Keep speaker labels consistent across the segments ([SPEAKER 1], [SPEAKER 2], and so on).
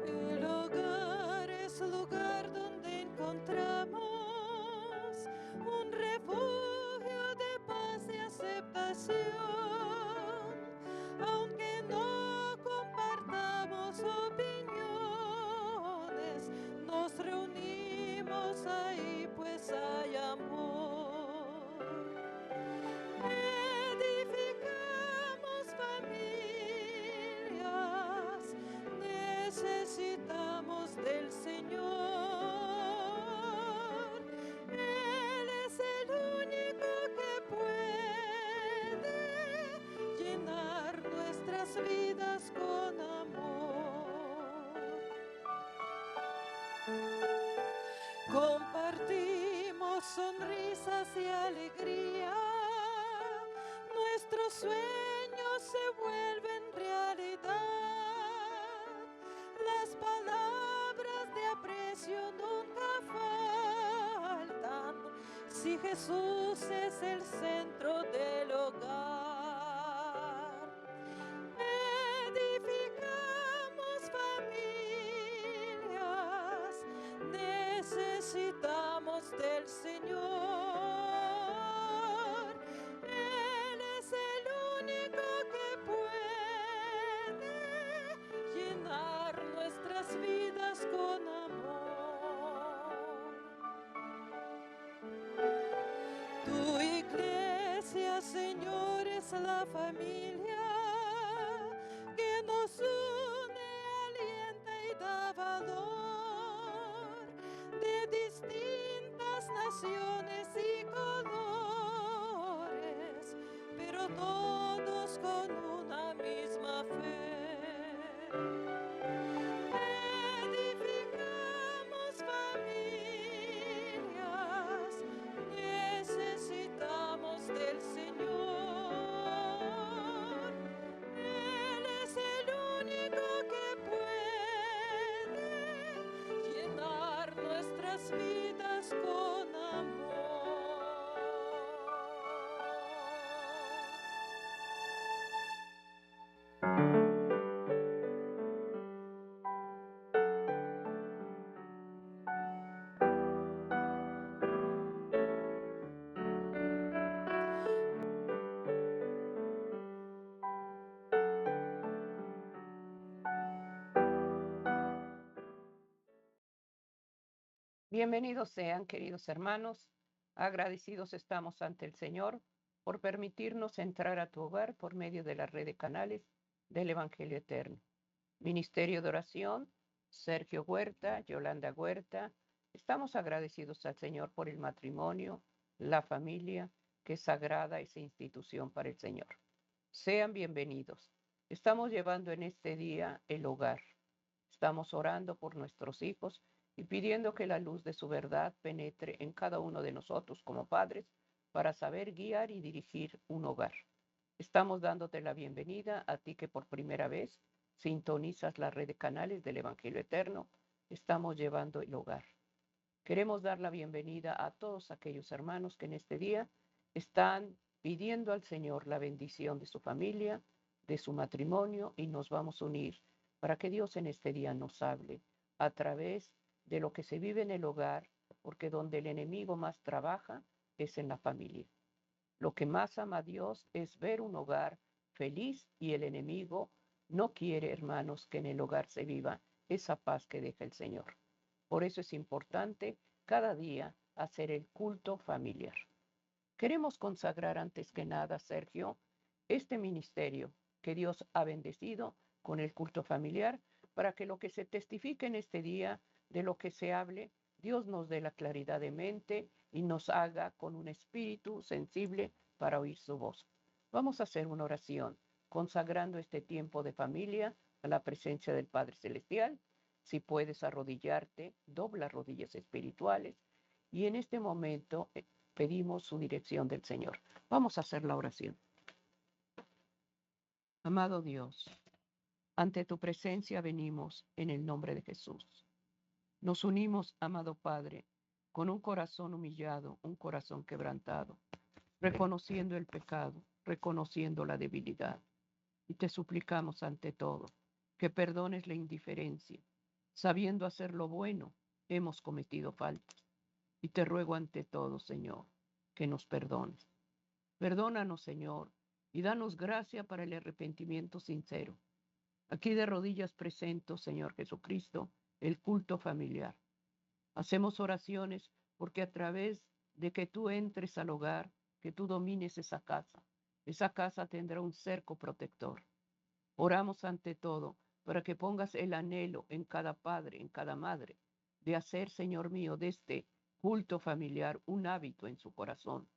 [SPEAKER 1] El hogar es lugar donde encontramos un refugio de paz y aceptación. Aunque no compartamos opiniones, nos reunimos ahí pues hay amor. Edificamos familias, necesitamos del Señor. Él es el único que puede llenar nuestras vidas con amor. Compartimos sonrisas y alegría, nuestros sueños se vuelven realidad. Las palabras de aprecio nunca faltan si Jesús es el centro del hogar. Edificamos familias, necesitamos del Señor. Él es el único que puede llenar nuestras vidas con amor. Tu iglesia, Señor, es la familia que nos une, alienta y da valor, de distintas naciones y colores, pero todos con una misma fe. Edificamos familias, necesitamos del Señor. Él es el único que puede llenar nuestras vidas con amor.
[SPEAKER 2] Bienvenidos sean, queridos hermanos. Agradecidos estamos ante el Señor por permitirnos entrar a tu hogar por medio de la red de canales del Evangelio Eterno. Ministerio de Oración, Sergio Huerta, Yolanda Huerta. Estamos agradecidos al Señor por el matrimonio, la familia, que es sagrada esa institución para el Señor. Sean bienvenidos. Estamos llevando en este día el hogar. Estamos orando por nuestros hijos y pidiendo que la luz de su verdad penetre en cada uno de nosotros como padres para saber guiar y dirigir un hogar. Estamos dándote la bienvenida a ti que por primera vez sintonizas la red de canales del Evangelio Eterno. Estamos llevando el hogar. Queremos dar la bienvenida a todos aquellos hermanos que en este día están pidiendo al Señor la bendición de su familia, de su matrimonio, y nos vamos a unir para que Dios en este día nos hable a través de lo que se vive en el hogar, porque donde el enemigo más trabaja es en la familia. Lo que más ama a Dios es ver un hogar feliz, y el enemigo no quiere, hermanos, que en el hogar se viva esa paz que deja el Señor. Por eso es importante cada día hacer el culto familiar. Queremos consagrar antes que nada, Sergio, este ministerio que Dios ha bendecido con el culto familiar, para que lo que se testifique en este día, de lo que se hable, Dios nos dé la claridad de mente y nos haga con un espíritu sensible para oír su voz. Vamos a hacer una oración consagrando este tiempo de familia a la presencia del Padre Celestial. Si puedes arrodillarte, dobla rodillas espirituales y en este momento pedimos su dirección del Señor. Vamos a hacer la oración. Amado Dios, ante tu presencia venimos en el nombre de Jesús. Nos unimos, amado Padre, con un corazón humillado, un corazón quebrantado, reconociendo el pecado, reconociendo la debilidad. Y te suplicamos ante todo que perdones la indiferencia. Sabiendo hacer lo bueno, hemos cometido faltas. Y te ruego ante todo, Señor, que nos perdones. Perdónanos, Señor, y danos gracia para el arrepentimiento sincero. Aquí de rodillas presento, Señor Jesucristo, el culto familiar. Hacemos oraciones porque a través de que tú entres al hogar, que tú domines esa casa tendrá un cerco protector. Oramos ante todo para que pongas el anhelo en cada padre, en cada madre, de hacer, Señor mío, de este culto familiar un hábito en su corazón.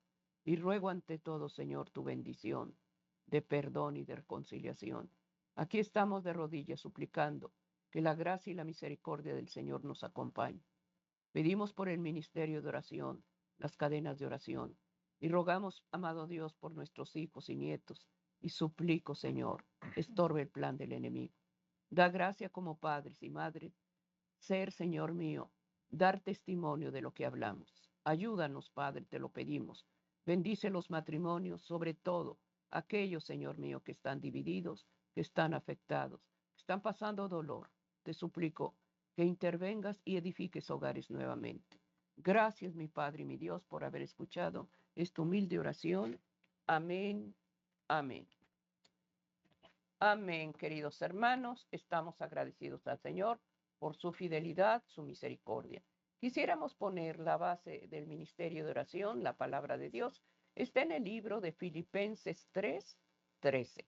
[SPEAKER 2] Y ruego ante todo, Señor, tu bendición de perdón y de reconciliación. Aquí estamos de rodillas suplicando que la gracia y la misericordia del Señor nos acompañen. Pedimos por el ministerio de oración, las cadenas de oración, y rogamos, amado Dios, por nuestros hijos y nietos, y suplico, Señor, estorbe el plan del enemigo. Da gracia como padres y madres, ser, Señor mío, dar testimonio de lo que hablamos. Ayúdanos, Padre, te lo pedimos. Bendice los matrimonios, sobre todo aquellos, Señor mío, que están divididos, que están afectados, que están pasando dolor. Te suplico que intervengas y edifiques hogares nuevamente. Gracias, mi Padre y mi Dios, por haber escuchado esta humilde oración. Amén, amén. Amén, queridos hermanos. Estamos agradecidos al Señor por su fidelidad, su misericordia. Quisiéramos poner la base del ministerio de oración, la palabra de Dios. Está en el libro de Filipenses 3:13.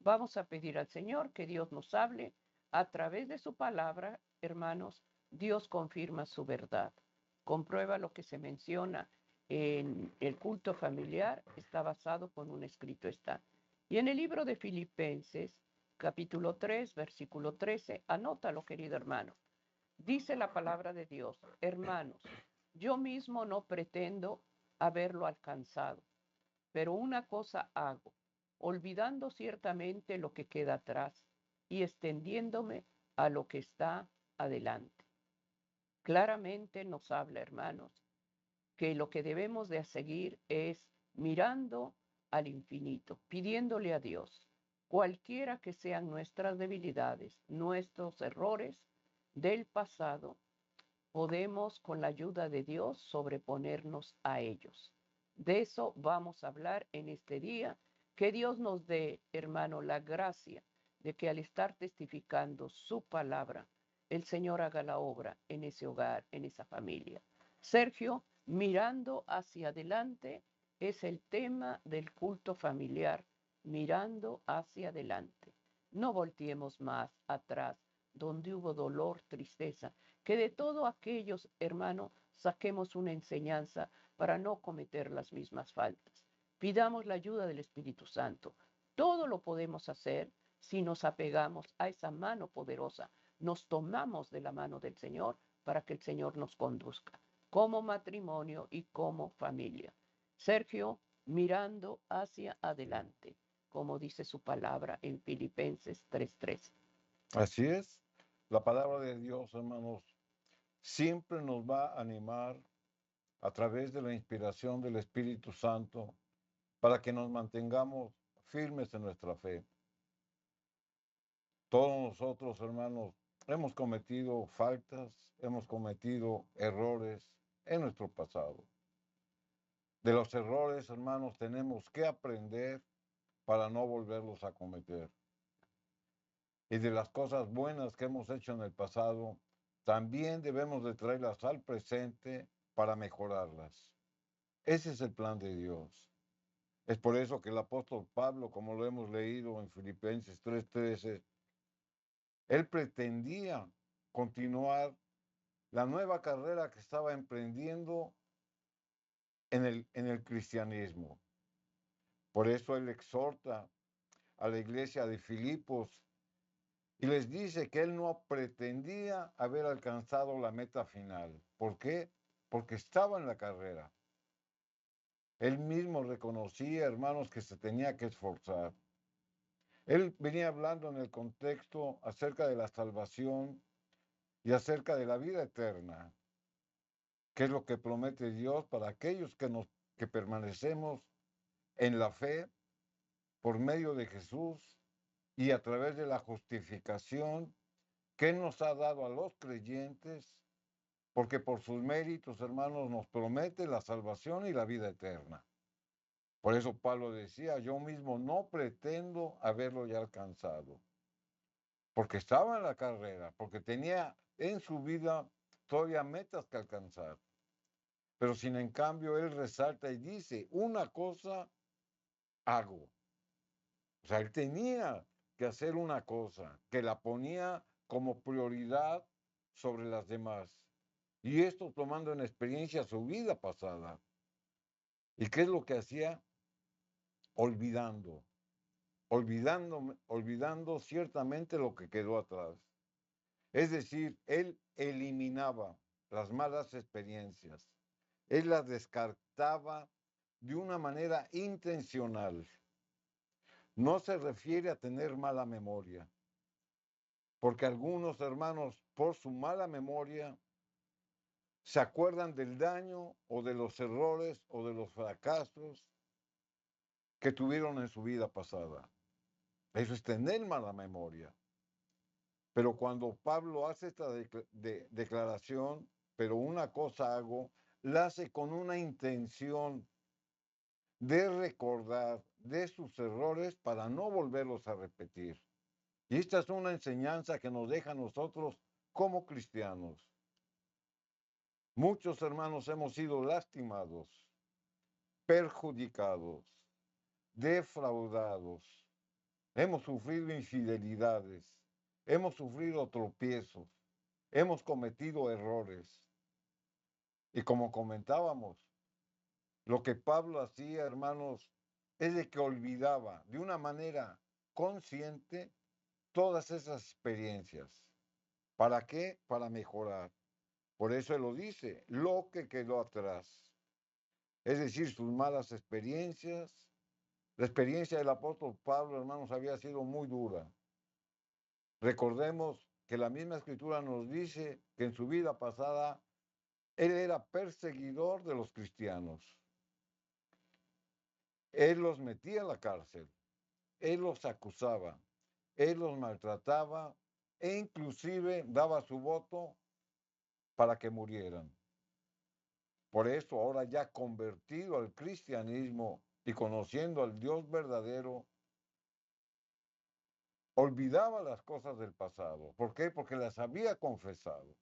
[SPEAKER 2] Vamos a pedir al Señor que Dios nos hable a través de su palabra, hermanos. Dios confirma su verdad. Comprueba lo que se menciona en el culto familiar, está basado con un escrito está. Y en el libro de Filipenses, capítulo 3, versículo 13, anótalo, querido hermano. Dice la palabra de Dios: hermanos, yo mismo no pretendo haberlo alcanzado, pero una cosa hago, olvidando ciertamente lo que queda atrás y extendiéndome a lo que está adelante. Claramente nos habla, hermanos, que lo que debemos de seguir es mirando al infinito, pidiéndole a Dios, cualquiera que sean nuestras debilidades, nuestros errores del pasado, podemos con la ayuda de Dios sobreponernos a ellos. De eso vamos a hablar en este día. Que Dios nos dé, hermano, la gracia de que al estar testificando su palabra, el Señor haga la obra en ese hogar, en esa familia. Sergio, mirando hacia adelante, es el tema del culto familiar, mirando hacia adelante. No volteemos más atrás, donde hubo dolor, tristeza, que de todo aquellos, hermano, saquemos una enseñanza para no cometer las mismas faltas. Pidamos la ayuda del Espíritu Santo. Todo lo podemos hacer si nos apegamos a esa mano poderosa, nos tomamos de la mano del Señor para que el Señor nos conduzca como matrimonio y como familia. Sergio, mirando hacia adelante, como dice su palabra en Filipenses 3:13.
[SPEAKER 3] Así es, la palabra de Dios, hermanos, siempre nos va a animar a través de la inspiración del Espíritu Santo para que nos mantengamos firmes en nuestra fe. Todos nosotros, hermanos, hemos cometido faltas, hemos cometido errores en nuestro pasado. De los errores, hermanos, tenemos que aprender para no volverlos a cometer. Y de las cosas buenas que hemos hecho en el pasado, también debemos de traerlas al presente para mejorarlas. Ese es el plan de Dios. Es por eso que el apóstol Pablo, como lo hemos leído en Filipenses 3:13, él pretendía continuar la nueva carrera que estaba emprendiendo en el cristianismo. Por eso él exhorta a la iglesia de Filipos y les dice que él no pretendía haber alcanzado la meta final. ¿Por qué? Porque estaba en la carrera. Él mismo reconocía, hermanos, que se tenía que esforzar. Él venía hablando en el contexto acerca de la salvación y acerca de la vida eterna. ¿Qué es lo que promete Dios para aquellos que permanecemos en la fe por medio de Jesús y a través de la justificación que Él nos ha dado a los creyentes? Porque por sus méritos, hermanos, nos promete la salvación y la vida eterna. Por eso Pablo decía, yo mismo no pretendo haberlo ya alcanzado, porque estaba en la carrera, porque tenía en su vida todavía metas que alcanzar. Pero sin en cambio, él resalta y dice, una cosa hago. O sea, él tenía que hacer una cosa, que la ponía como prioridad sobre las demás. Y esto tomando en experiencia su vida pasada. ¿Y qué es lo que hacía? Olvidando ciertamente lo que quedó atrás. Es decir, él eliminaba las malas experiencias. Él las descartaba de una manera intencional. No se refiere a tener mala memoria, porque algunos hermanos, por su mala memoria, se acuerdan del daño o de los errores o de los fracasos que tuvieron en su vida pasada. Eso es tener mala memoria. Pero cuando Pablo hace esta declaración, pero una cosa hago, la hace con una intención de recordar de sus errores para no volverlos a repetir. Y esta es una enseñanza que nos deja a nosotros como cristianos. Muchos hermanos hemos sido lastimados, perjudicados, defraudados, hemos sufrido infidelidades, hemos sufrido tropiezos, hemos cometido errores. Y como comentábamos, lo que Pablo hacía, hermanos, es de que olvidaba de una manera consciente todas esas experiencias. ¿Para qué? Para mejorar. Por eso él lo dice, lo que quedó atrás. Es decir, sus malas experiencias. La experiencia del apóstol Pablo, hermanos, había sido muy dura. Recordemos que la misma escritura nos dice que en su vida pasada él era perseguidor de los cristianos. Él los metía a la cárcel, él los acusaba, él los maltrataba e inclusive daba su voto para que murieran. Por eso ahora ya convertido al cristianismo y conociendo al Dios verdadero, olvidaba las cosas del pasado. ¿Por qué? Porque las había confesado,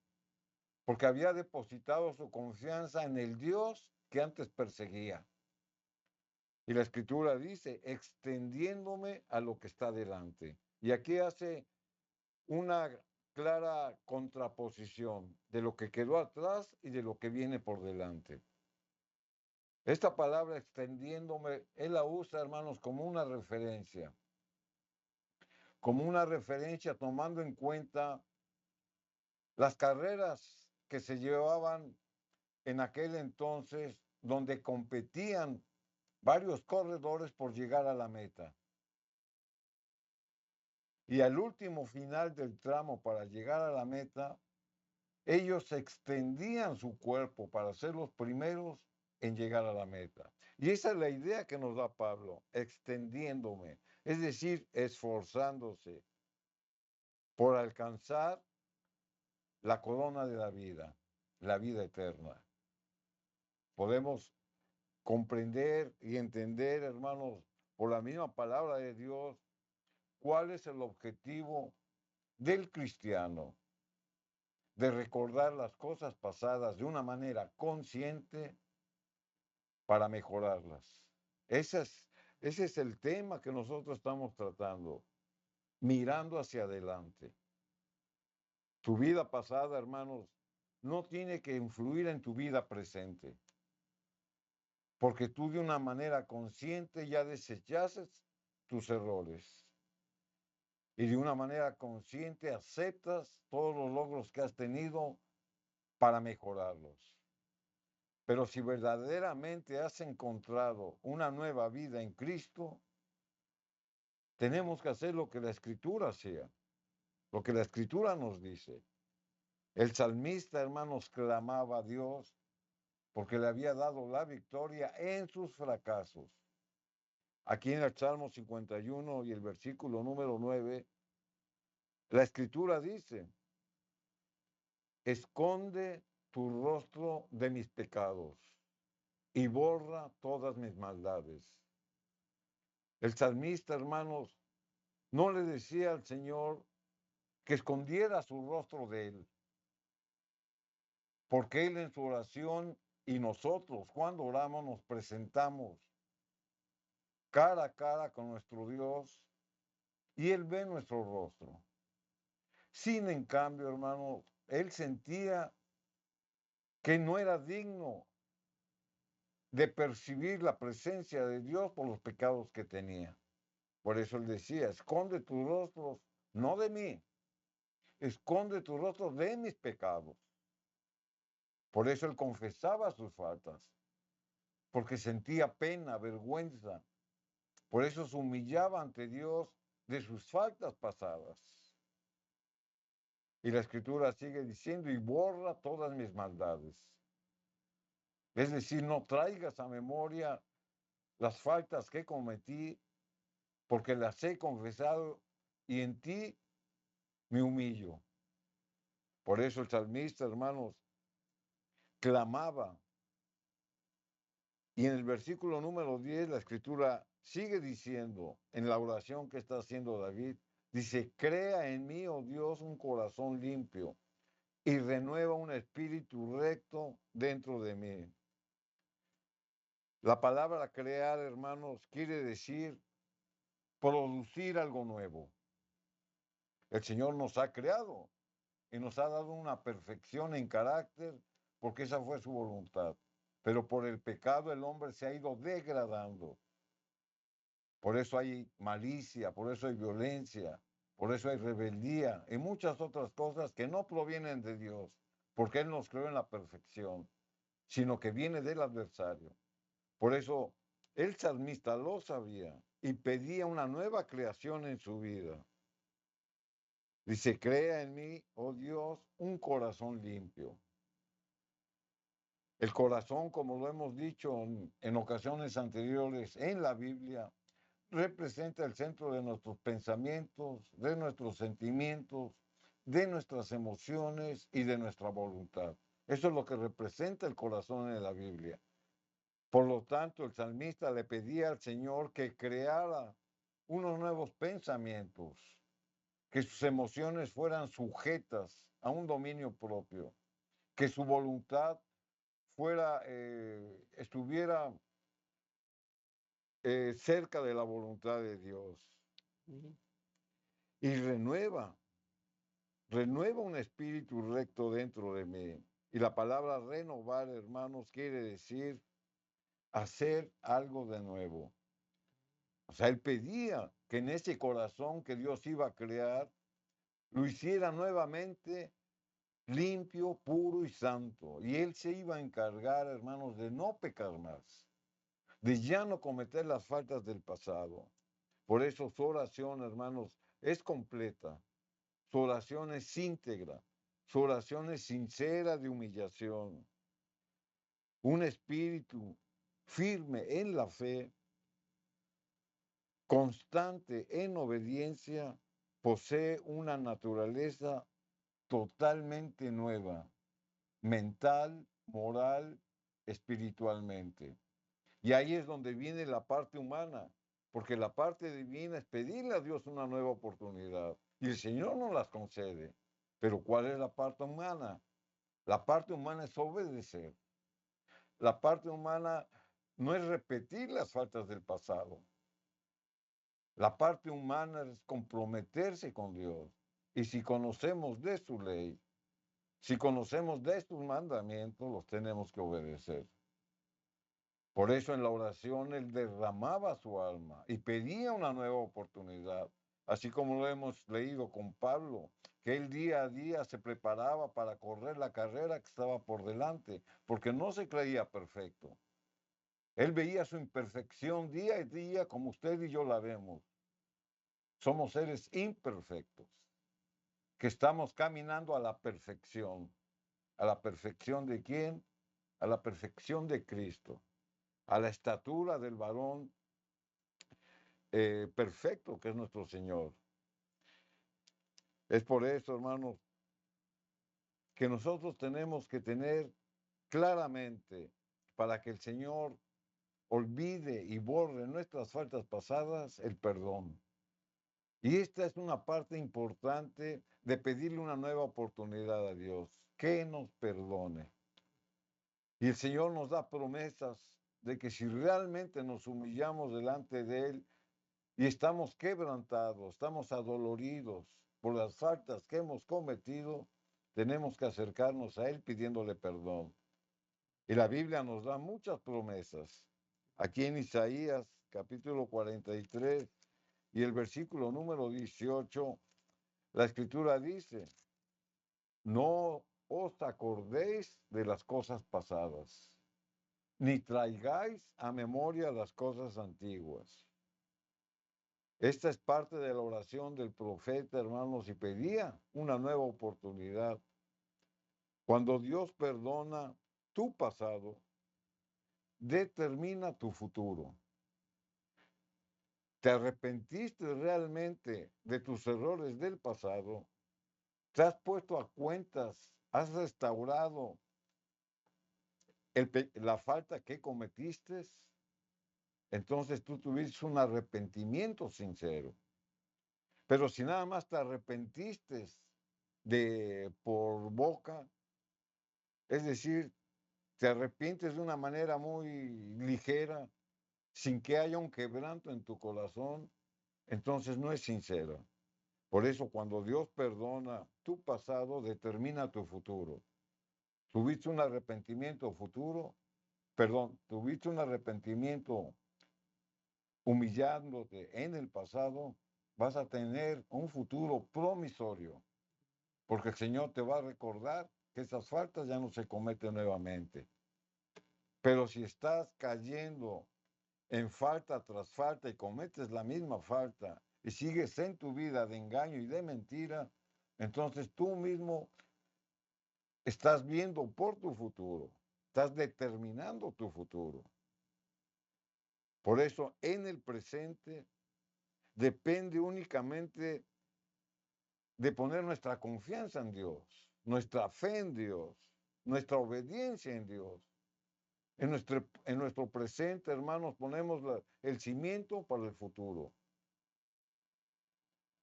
[SPEAKER 3] porque había depositado su confianza en el Dios que antes perseguía. Y la escritura dice, extendiéndome a lo que está delante. Y aquí hace una clara contraposición de lo que quedó atrás y de lo que viene por delante. Esta palabra extendiéndome, él la usa, hermanos, como una referencia tomando en cuenta las carreras que se llevaban en aquel entonces, donde competían varios corredores por llegar a la meta. Y al último final del tramo para llegar a la meta, ellos extendían su cuerpo para ser los primeros en llegar a la meta. Y esa es la idea que nos da Pablo, extendiéndome, es decir, esforzándose por alcanzar la corona de la vida eterna. Podemos comprender y entender, hermanos, por la misma palabra de Dios, cuál es el objetivo del cristiano, de recordar las cosas pasadas de una manera consciente para mejorarlas. Ese es el tema que nosotros estamos tratando, mirando hacia adelante. Tu vida pasada, hermanos, no tiene que influir en tu vida presente, porque tú de una manera consciente ya desechaste tus errores y de una manera consciente aceptas todos los logros que has tenido para mejorarlos. Pero si verdaderamente has encontrado una nueva vida en Cristo, tenemos que hacer lo que la Escritura sea, lo que la Escritura nos dice. El salmista, hermanos, clamaba a Dios porque le había dado la victoria en sus fracasos. Aquí en el Salmo 51 y el versículo número 9, la Escritura dice, esconde tu rostro de mis pecados y borra todas mis maldades. El salmista, hermanos, no le decía al Señor que escondiera su rostro de él, porque él en su oración y nosotros cuando oramos nos presentamos cara a cara con nuestro Dios y él ve nuestro rostro. Sin en cambio, hermano, él sentía que no era digno de percibir la presencia de Dios por los pecados que tenía. Por eso él decía, esconde tus rostros, no de mí, esconde tus rostros de mis pecados. Por eso él confesaba sus faltas, porque sentía pena, vergüenza. Por eso se humillaba ante Dios de sus faltas pasadas. Y la Escritura sigue diciendo, y borra todas mis maldades. Es decir, no traigas a memoria las faltas que cometí, porque las he confesado y en ti me humillo. Por eso el salmista, hermanos, clamaba. Y en el versículo número 10, la Escritura sigue diciendo, en la oración que está haciendo David, dice, crea en mí, oh Dios, un corazón limpio y renueva un espíritu recto dentro de mí. La palabra crear, hermanos, quiere decir producir algo nuevo. El Señor nos ha creado y nos ha dado una perfección en carácter porque esa fue su voluntad. Pero por el pecado el hombre se ha ido degradando. Por eso hay malicia, por eso hay violencia, por eso hay rebeldía y muchas otras cosas que no provienen de Dios, porque Él nos creó en la perfección, sino que viene del adversario. Por eso el salmista lo sabía y pedía una nueva creación en su vida. Dice, crea en mí, oh Dios, un corazón limpio. El corazón, como lo hemos dicho en ocasiones anteriores en la Biblia, representa el centro de nuestros pensamientos, de nuestros sentimientos, de nuestras emociones y de nuestra voluntad. Eso es lo que representa el corazón en la Biblia. Por lo tanto, el salmista le pedía al Señor que creara unos nuevos pensamientos, que sus emociones fueran sujetas a un dominio propio, que su voluntad estuviera cerca de la voluntad de Dios. Y renueva un espíritu recto dentro de mí. Y la palabra renovar, hermanos, quiere decir hacer algo de nuevo. O sea, él pedía que en ese corazón que Dios iba a crear, lo hiciera nuevamente limpio, puro y santo. Y él se iba a encargar, hermanos, de no pecar más, de ya no cometer las faltas del pasado. Por eso su oración, hermanos, es completa. Su oración es íntegra. Su oración es sincera de humillación. Un espíritu firme en la fe, constante en obediencia, posee una naturaleza totalmente nueva, mental, moral, espiritualmente. Y ahí es donde viene la parte humana, porque la parte divina es pedirle a Dios una nueva oportunidad. Y el Señor nos las concede. Pero ¿cuál es la parte humana? La parte humana es obedecer. La parte humana no es repetir las faltas del pasado. La parte humana es comprometerse con Dios. Y si conocemos de su ley, si conocemos de sus mandamientos, los tenemos que obedecer. Por eso en la oración él derramaba su alma y pedía una nueva oportunidad, así como lo hemos leído con Pablo, que él día a día se preparaba para correr la carrera que estaba por delante, porque no se creía perfecto. Él veía su imperfección día a día como usted y yo la vemos. Somos seres imperfectos, que estamos caminando a la perfección. ¿A la perfección de quién? a la perfección de Cristo, a la estatura del varón perfecto que es nuestro Señor. Es por eso, hermanos, que nosotros tenemos que tener claramente para que el Señor olvide y borre nuestras faltas pasadas el perdón. Y esta es una parte importante de pedirle una nueva oportunidad a Dios, que nos perdone. Y el Señor nos da promesas de que si realmente nos humillamos delante de Él y estamos quebrantados, estamos adoloridos por las faltas que hemos cometido, tenemos que acercarnos a Él pidiéndole perdón. Y la Biblia nos da muchas promesas. Aquí en Isaías, capítulo 43 y el versículo número 18, la Escritura dice, no os acordéis de las cosas pasadas, ni traigáis a memoria las cosas antiguas. Esta es parte de la oración del profeta, hermanos, y pedía una nueva oportunidad. Cuando Dios perdona tu pasado, determina tu futuro. ¿Te arrepentiste realmente de tus errores del pasado? ¿Te has puesto a cuentas? ¿Has restaurado la falta que cometiste? Entonces tú tuviste un arrepentimiento sincero. Pero si nada más te arrepentiste por boca, es decir, te arrepientes de una manera muy ligera, sin que haya un quebranto en tu corazón, entonces no es sincera. Por eso cuando Dios perdona tu pasado, determina tu futuro. Tuviste un arrepentimiento tuviste un arrepentimiento humillándote en el pasado, vas a tener un futuro promisorio, porque el Señor te va a recordar que esas faltas ya no se cometen nuevamente. Pero si estás cayendo en falta tras falta y cometes la misma falta y sigues en tu vida de engaño y de mentira, entonces tú mismo estás viendo por tu futuro, estás determinando tu futuro. Por eso en el presente depende únicamente de poner nuestra confianza en Dios, nuestra fe en Dios, nuestra obediencia en Dios. En nuestro presente, hermanos, ponemos el cimiento para el futuro.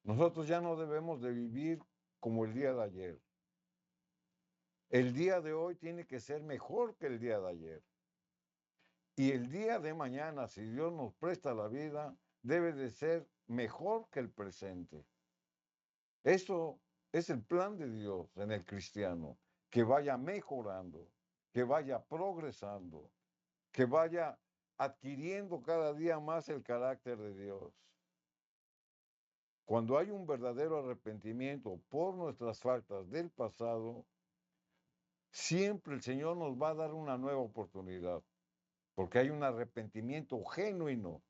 [SPEAKER 3] Nosotros ya no debemos de vivir como el día de ayer. El día de hoy tiene que ser mejor que el día de ayer. Y el día de mañana, si Dios nos presta la vida, debe de ser mejor que el presente. Eso es el plan de Dios en el cristiano, que vaya mejorando, que vaya progresando, que vaya adquiriendo cada día más el carácter de Dios. Cuando hay un verdadero arrepentimiento por nuestras faltas del pasado, siempre el Señor nos va a dar una nueva oportunidad, porque hay un arrepentimiento genuino.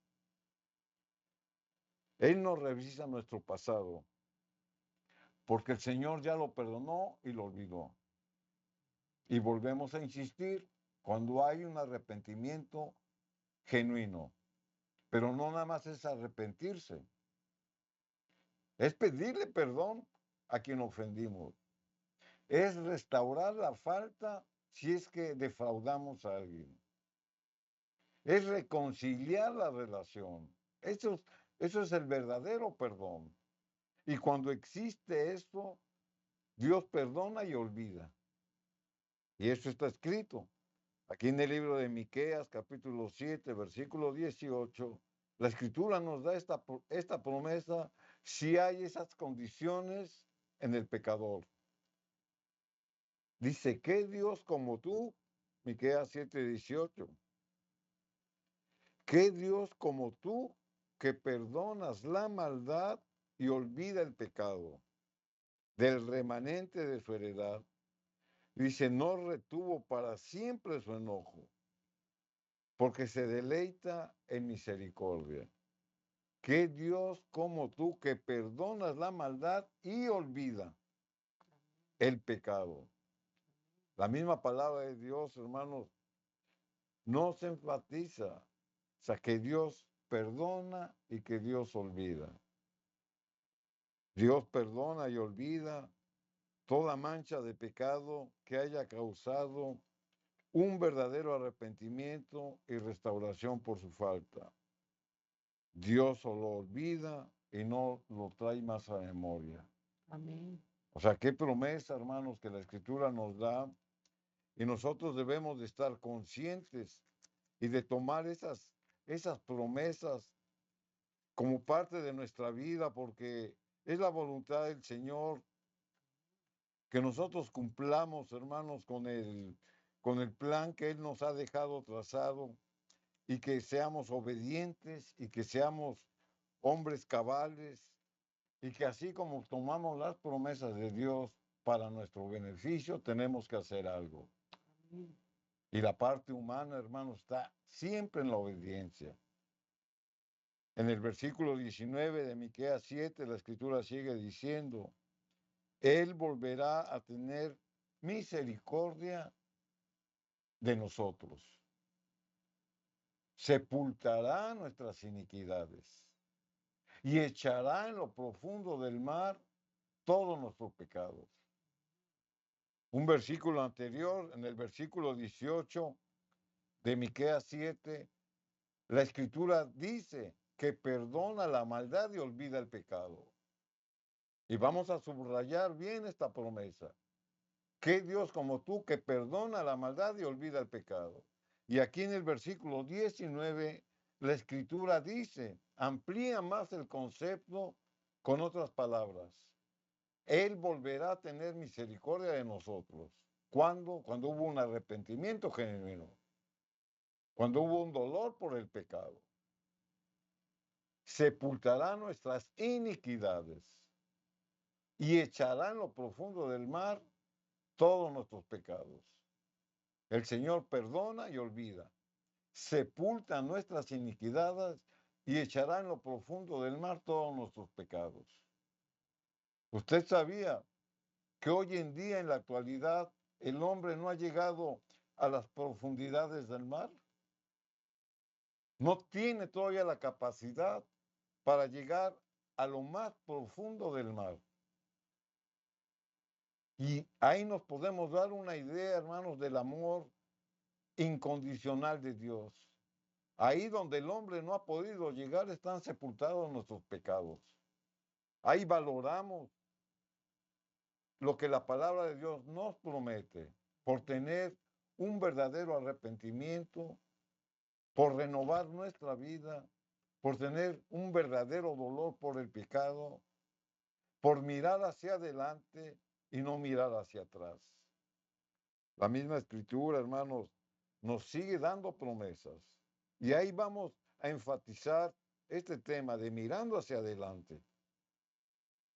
[SPEAKER 3] Él no revisa nuestro pasado, porque el Señor ya lo perdonó y lo olvidó. Y volvemos a insistir cuando hay un arrepentimiento genuino, pero no nada más es arrepentirse, es pedirle perdón a quien ofendimos, es restaurar la falta si es que defraudamos a alguien, es reconciliar la relación. Eso es el verdadero perdón. Y cuando existe esto, Dios perdona y olvida. Y eso está escrito. Aquí en el libro de Miqueas, capítulo 7, versículo 18, la Escritura nos da esta promesa si hay esas condiciones en el pecador. Dice, ¿qué Dios como tú? Miqueas 7, 18. ¿Qué Dios como tú que perdonas la maldad y olvida el pecado del remanente de su heredad? Dice, no retuvo para siempre su enojo, porque se deleita en misericordia. ¿Qué Dios como tú que perdonas la maldad y olvida el pecado? La misma palabra de Dios, hermanos, no se enfatiza. O sea, que Dios perdona y que Dios olvida. Dios perdona y olvida toda mancha de pecado que haya causado un verdadero arrepentimiento y restauración por su falta. Dios lo olvida y no lo trae más a memoria.
[SPEAKER 2] Amén.
[SPEAKER 3] O sea, qué promesa, hermanos, que la Escritura nos da, y nosotros debemos de estar conscientes y de tomar esas promesas como parte de nuestra vida, porque es la voluntad del Señor que nosotros cumplamos, hermanos, con el plan que Él nos ha dejado trazado, y que seamos obedientes y que seamos hombres cabales, y que así como tomamos las promesas de Dios para nuestro beneficio, tenemos que hacer algo.
[SPEAKER 2] Amén.
[SPEAKER 3] Y la parte humana, hermanos, está siempre en la obediencia. En el versículo 19 de Miqueas 7, la Escritura sigue diciendo: Él volverá a tener misericordia de nosotros, sepultará nuestras iniquidades y echará en lo profundo del mar todos nuestros pecados. Un versículo anterior, en el versículo 18 de Miqueas 7, la Escritura dice que perdona la maldad y olvida el pecado. Y vamos a subrayar bien esta promesa. Que Dios como tú, que perdona la maldad y olvida el pecado. Y aquí en el versículo 19, la Escritura dice, amplía más el concepto con otras palabras. Él volverá a tener misericordia de nosotros. ¿Cuándo? Cuando hubo un arrepentimiento genuino. Cuando hubo un dolor por el pecado. Sepultará nuestras iniquidades y echará en lo profundo del mar todos nuestros pecados. El Señor perdona y olvida, sepulta nuestras iniquidades y echará en lo profundo del mar todos nuestros pecados. ¿Usted sabía que hoy en día, en la actualidad, el hombre no ha llegado a las profundidades del mar? No tiene todavía la capacidad para llegar a lo más profundo del mar. Y ahí nos podemos dar una idea, hermanos, del amor incondicional de Dios. Ahí donde el hombre no ha podido llegar están sepultados nuestros pecados. Ahí valoramos lo que la palabra de Dios nos promete por tener un verdadero arrepentimiento, por renovar nuestra vida, por tener un verdadero dolor por el pecado, por mirar hacia adelante y no mirar hacia atrás. La misma Escritura, hermanos, nos sigue dando promesas. Y ahí vamos a enfatizar este tema de mirando hacia adelante.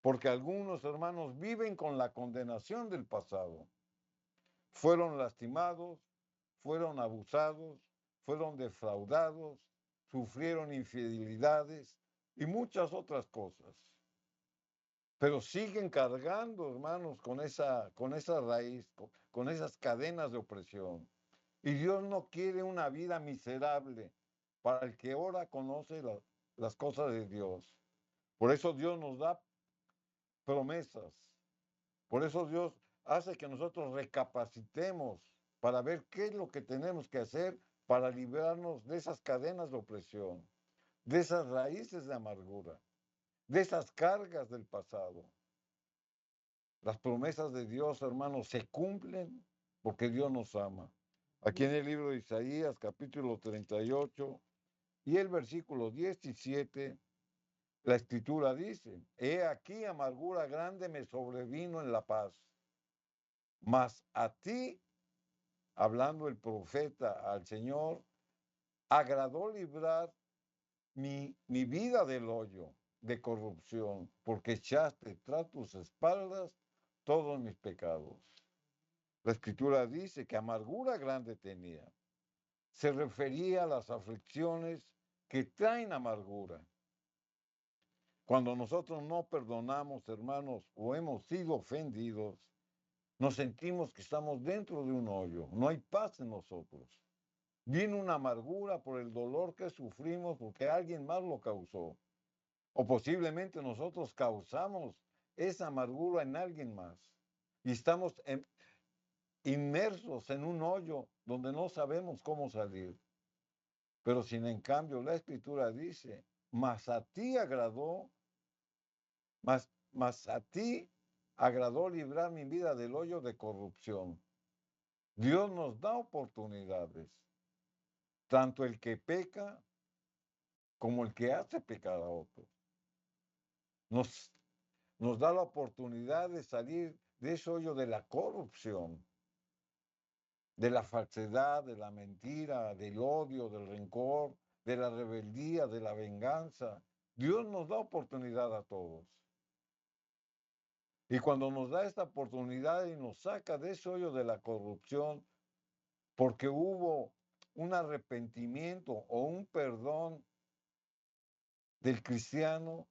[SPEAKER 3] Porque algunos hermanos viven con la condenación del pasado. Fueron lastimados, fueron abusados, fueron defraudados, sufrieron infidelidades y muchas otras cosas. Pero siguen cargando, hermanos, con esa raíz, con esas cadenas de opresión. Y Dios no quiere una vida miserable para el que ahora conoce las cosas de Dios. Por eso Dios nos da promesas. Por eso Dios hace que nosotros recapacitemos para ver qué es lo que tenemos que hacer para librarnos de esas cadenas de opresión, de esas raíces de amargura, de esas cargas del pasado. Las promesas de Dios, hermanos, se cumplen porque Dios nos ama. Aquí en el libro de Isaías, capítulo 38, y el versículo 17, la Escritura dice: He aquí amargura grande me sobrevino en la paz, mas a ti, hablando el profeta al Señor, agradó librar mi vida del hoyo de corrupción, porque echaste tras tus espaldas todos mis pecados. La Escritura dice que amargura grande tenía. Se refería a las aflicciones que traen amargura. Cuando nosotros no perdonamos, hermanos, o hemos sido ofendidos, nos sentimos que estamos dentro de un hoyo. No hay paz en nosotros. Vino una amargura por el dolor que sufrimos porque alguien más lo causó. O posiblemente nosotros causamos esa amargura en alguien más. Y estamos inmersos en un hoyo donde no sabemos cómo salir. Pero sin en cambio la Escritura dice, mas a ti agradó, mas a ti agradó librar mi vida del hoyo de corrupción. Dios nos da oportunidades, tanto el que peca como el que hace pecar a otros. Nos da la oportunidad de salir de ese hoyo de la corrupción, de la falsedad, de la mentira, del odio, del rencor, de la rebeldía, de la venganza. Dios nos da oportunidad a todos. Y cuando nos da esta oportunidad y nos saca de ese hoyo de la corrupción, porque hubo un arrepentimiento o un perdón del cristiano,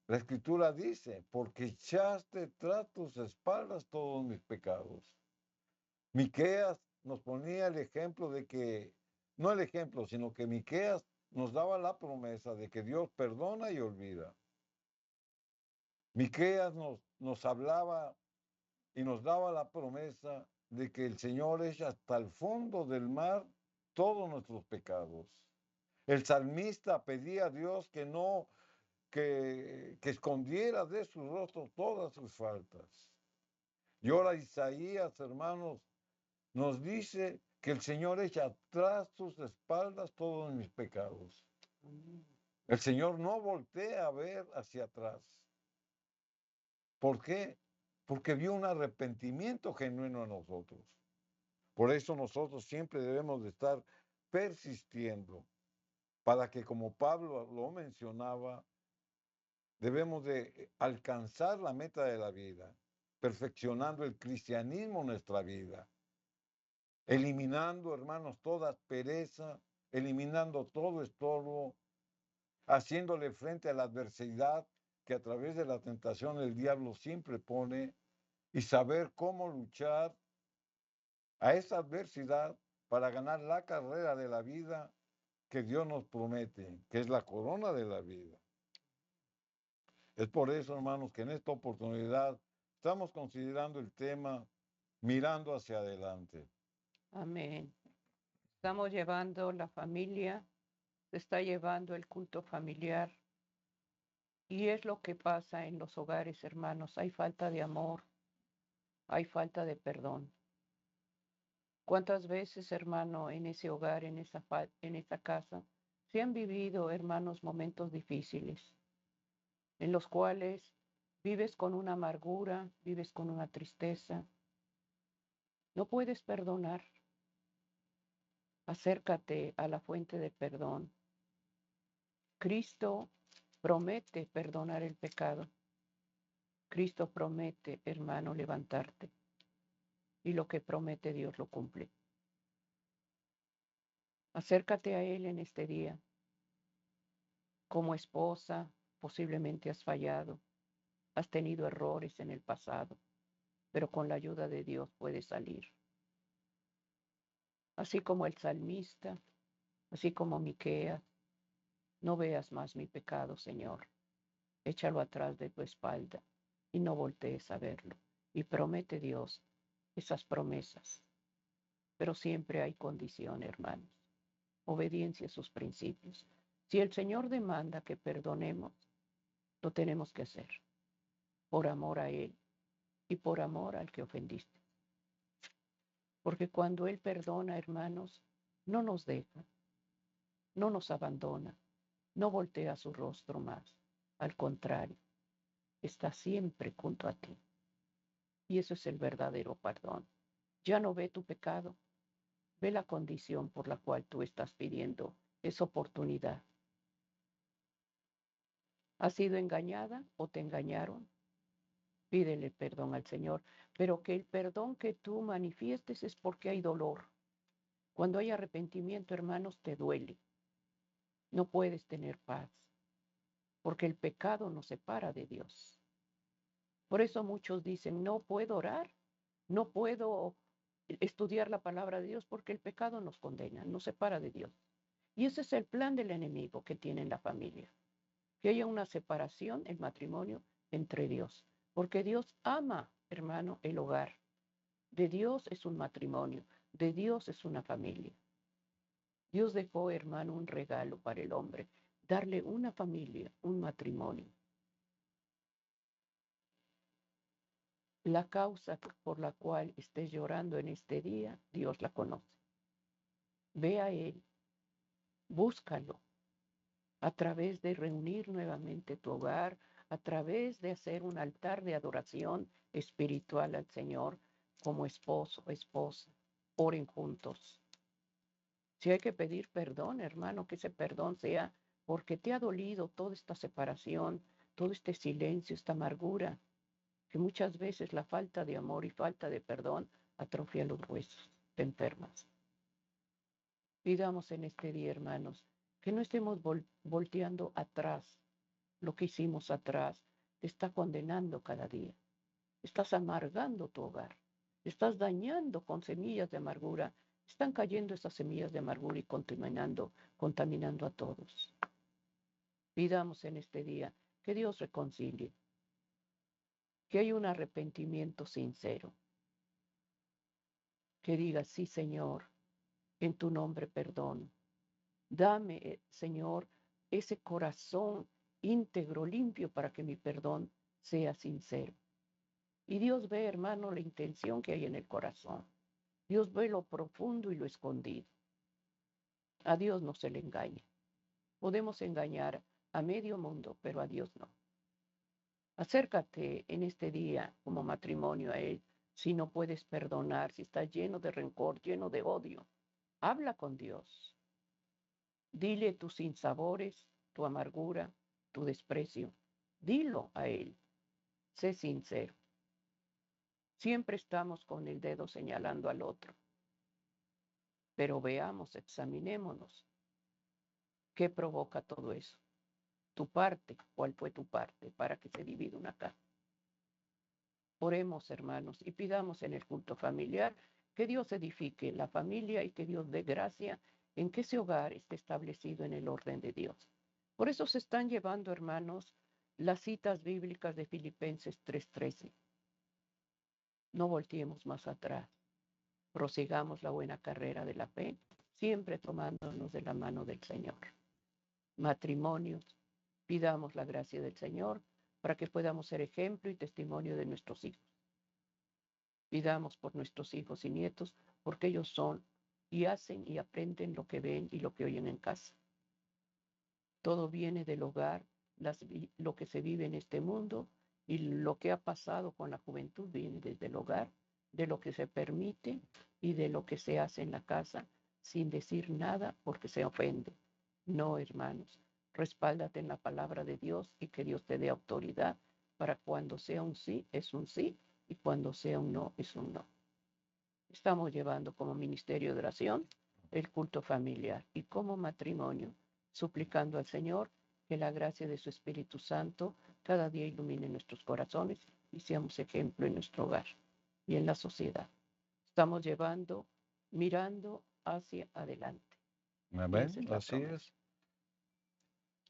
[SPEAKER 3] la Escritura dice, porque echaste tras tus espaldas todos mis pecados. Miqueas nos ponía el ejemplo de que, no el ejemplo, sino que Miqueas nos daba la promesa de que Dios perdona y olvida. Miqueas nos hablaba y nos daba la promesa de que el Señor echa hasta el fondo del mar todos nuestros pecados. El salmista pedía a Dios que escondiera de su rostro todas sus faltas. Y ahora Isaías, hermanos, nos dice que el Señor echa atrás sus espaldas todos mis pecados. El Señor no voltea a ver hacia atrás. ¿Por qué? Porque vio un arrepentimiento genuino en nosotros. Por eso nosotros siempre debemos de estar persistiendo para que, como Pablo lo mencionaba, debemos de alcanzar la meta de la vida, perfeccionando el cristianismo en nuestra vida, eliminando, hermanos, toda pereza, eliminando todo estorbo, haciéndole frente a la adversidad que a través de la tentación el diablo siempre pone y saber cómo luchar a esa adversidad para ganar la carrera de la vida que Dios nos promete, que es la corona de la vida. Es por eso, hermanos, que en esta oportunidad estamos considerando el tema mirando hacia adelante.
[SPEAKER 2] Amén. Estamos llevando la familia, se está llevando el culto familiar. Y es lo que pasa en los hogares, hermanos. Hay falta de amor, hay falta de perdón. ¿Cuántas veces, hermano, en ese hogar, en esa casa, se han vivido, hermanos, momentos difíciles en los cuales vives con una amargura, vives con una tristeza? No puedes perdonar. Acércate a la fuente de perdón. Cristo promete perdonar el pecado. Cristo promete, hermano, levantarte. Y lo que promete Dios lo cumple. Acércate a Él en este día. Como esposa, posiblemente has fallado, has tenido errores en el pasado, pero con la ayuda de Dios puedes salir. Así como el salmista, así como Miqueas, no veas más mi pecado, Señor. Échalo atrás de tu espalda y no voltees a verlo. Y promete Dios esas promesas. Pero siempre hay condición, hermanos. Obediencia a sus principios. Si el Señor demanda que perdonemos, lo tenemos que hacer por amor a Él y por amor al que ofendiste. Porque cuando Él perdona, hermanos, no nos deja, no nos abandona, no voltea su rostro más. Al contrario, está siempre junto a ti. Y eso es el verdadero perdón. Ya no ve tu pecado, ve la condición por la cual tú estás pidiendo esa oportunidad. ¿Has sido engañada o te engañaron? Pídele perdón al Señor, pero que el perdón que tú manifiestes es porque hay dolor. Cuando hay arrepentimiento, hermanos, te duele. No puedes tener paz, porque el pecado nos separa de Dios. Por eso muchos dicen, no puedo orar, no puedo estudiar la palabra de Dios, porque el pecado nos condena, nos separa de Dios. Y ese es el plan del enemigo que tiene en la familia, que haya una separación, el matrimonio, entre Dios. Porque Dios ama, hermano, el hogar. De Dios es un matrimonio, de Dios es una familia. Dios dejó, hermano, un regalo para el hombre, darle una familia, un matrimonio. La causa por la cual estés llorando en este día, Dios la conoce. Ve a Él, búscalo a través de reunir nuevamente tu hogar, a través de hacer un altar de adoración espiritual al Señor como esposo, esposa. Oren juntos. Si hay que pedir perdón, hermano, que ese perdón sea porque te ha dolido toda esta separación, todo este silencio, esta amargura, que muchas veces la falta de amor y falta de perdón atrofia los huesos, te enfermas. Pidamos en este día, hermanos, que no estemos volteando atrás. Lo que hicimos atrás te está condenando cada día. Estás amargando tu hogar. Estás dañando con semillas de amargura. Están cayendo esas semillas de amargura y contaminando a todos. Pidamos en este día que Dios reconcilie, que haya un arrepentimiento sincero, que diga, sí, Señor, en tu nombre perdono. Dame, Señor, ese corazón íntegro, limpio, para que mi perdón sea sincero. Y Dios ve, hermano, la intención que hay en el corazón. Dios ve lo profundo y lo escondido. A Dios no se le engaña. Podemos engañar a medio mundo, pero a Dios no. Acércate en este día como matrimonio a Él. Si no puedes perdonar, si estás lleno de rencor, lleno de odio, habla con Dios. Dile tus sinsabores, tu amargura, tu desprecio. Dilo a Él. Sé sincero. Siempre estamos con el dedo señalando al otro. Pero veamos, examinémonos. ¿Qué provoca todo eso? Tu parte, ¿cuál fue tu parte para que se divida una casa? Oremos, hermanos, y pidamos en el culto familiar que Dios edifique la familia y que Dios dé gracia en que ese hogar esté establecido en el orden de Dios. Por eso se están llevando, hermanos, las citas bíblicas de Filipenses 3:13. No volteemos más atrás. Prosigamos la buena carrera de la fe, siempre tomándonos de la mano del Señor. Matrimonios, pidamos la gracia del Señor para que podamos ser ejemplo y testimonio de nuestros hijos. Pidamos por nuestros hijos y nietos, porque ellos son y hacen y aprenden lo que ven y lo que oyen en casa. Todo viene del hogar, lo que se vive en este mundo y lo que ha pasado con la juventud viene desde el hogar, de lo que se permite y de lo que se hace en la casa sin decir nada porque se ofende. No, hermanos, respáldate en la palabra de Dios y que Dios te dé autoridad para cuando sea un sí, es un sí, y cuando sea un no, es un no. Estamos llevando como ministerio de oración el culto familiar y como matrimonio, suplicando al Señor que la gracia de su Espíritu Santo cada día ilumine nuestros corazones y seamos ejemplo en nuestro hogar y en la sociedad. Estamos llevando, mirando hacia adelante.
[SPEAKER 3] Amén,
[SPEAKER 2] Esa es la
[SPEAKER 3] así
[SPEAKER 2] promesa.
[SPEAKER 3] es.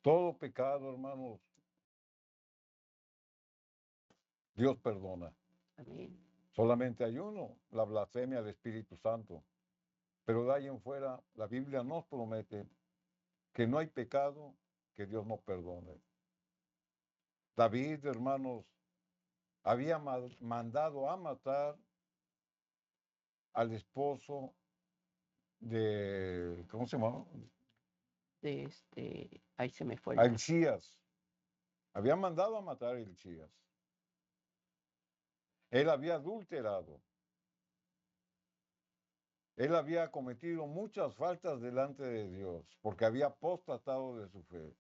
[SPEAKER 3] Todo pecado, hermanos, Dios perdona.
[SPEAKER 2] Amén.
[SPEAKER 3] Solamente hay uno, la blasfemia al Espíritu Santo. Pero de ahí en fuera, la Biblia nos promete que no hay pecado que Dios no perdone. David, hermanos, había mandado a matar al esposo de, ¿cómo se llama?
[SPEAKER 2] Ahí se me fue el
[SPEAKER 3] A
[SPEAKER 2] nombre.
[SPEAKER 3] Elías. Había mandado a matar a Elías. Él había adulterado. Él había cometido muchas faltas delante de Dios porque había apostatado de su fe.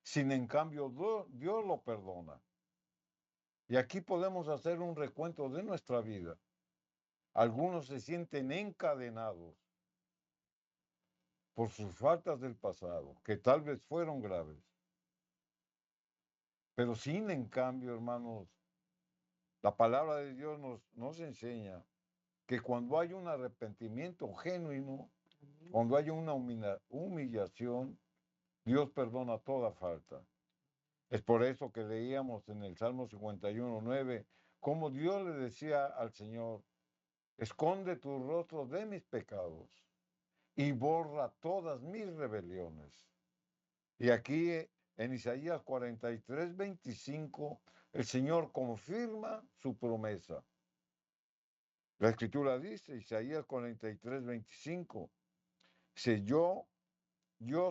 [SPEAKER 3] Sin en cambio, Dios lo perdona. Y aquí podemos hacer un recuento de nuestra vida. Algunos se sienten encadenados por sus faltas del pasado, que tal vez fueron graves. Pero sin en cambio, hermanos, la palabra de Dios nos enseña que cuando hay un arrepentimiento genuino,
[SPEAKER 2] Amén.
[SPEAKER 3] cuando hay una humillación, Dios perdona toda falta. Es por eso que leíamos en el Salmo 51:9, cómo Dios le decía al Señor, esconde tu rostro de mis pecados y borra todas mis rebeliones. Y aquí en Isaías 43:25, el Señor confirma su promesa. La Escritura dice, Isaías 43:25, dice, yo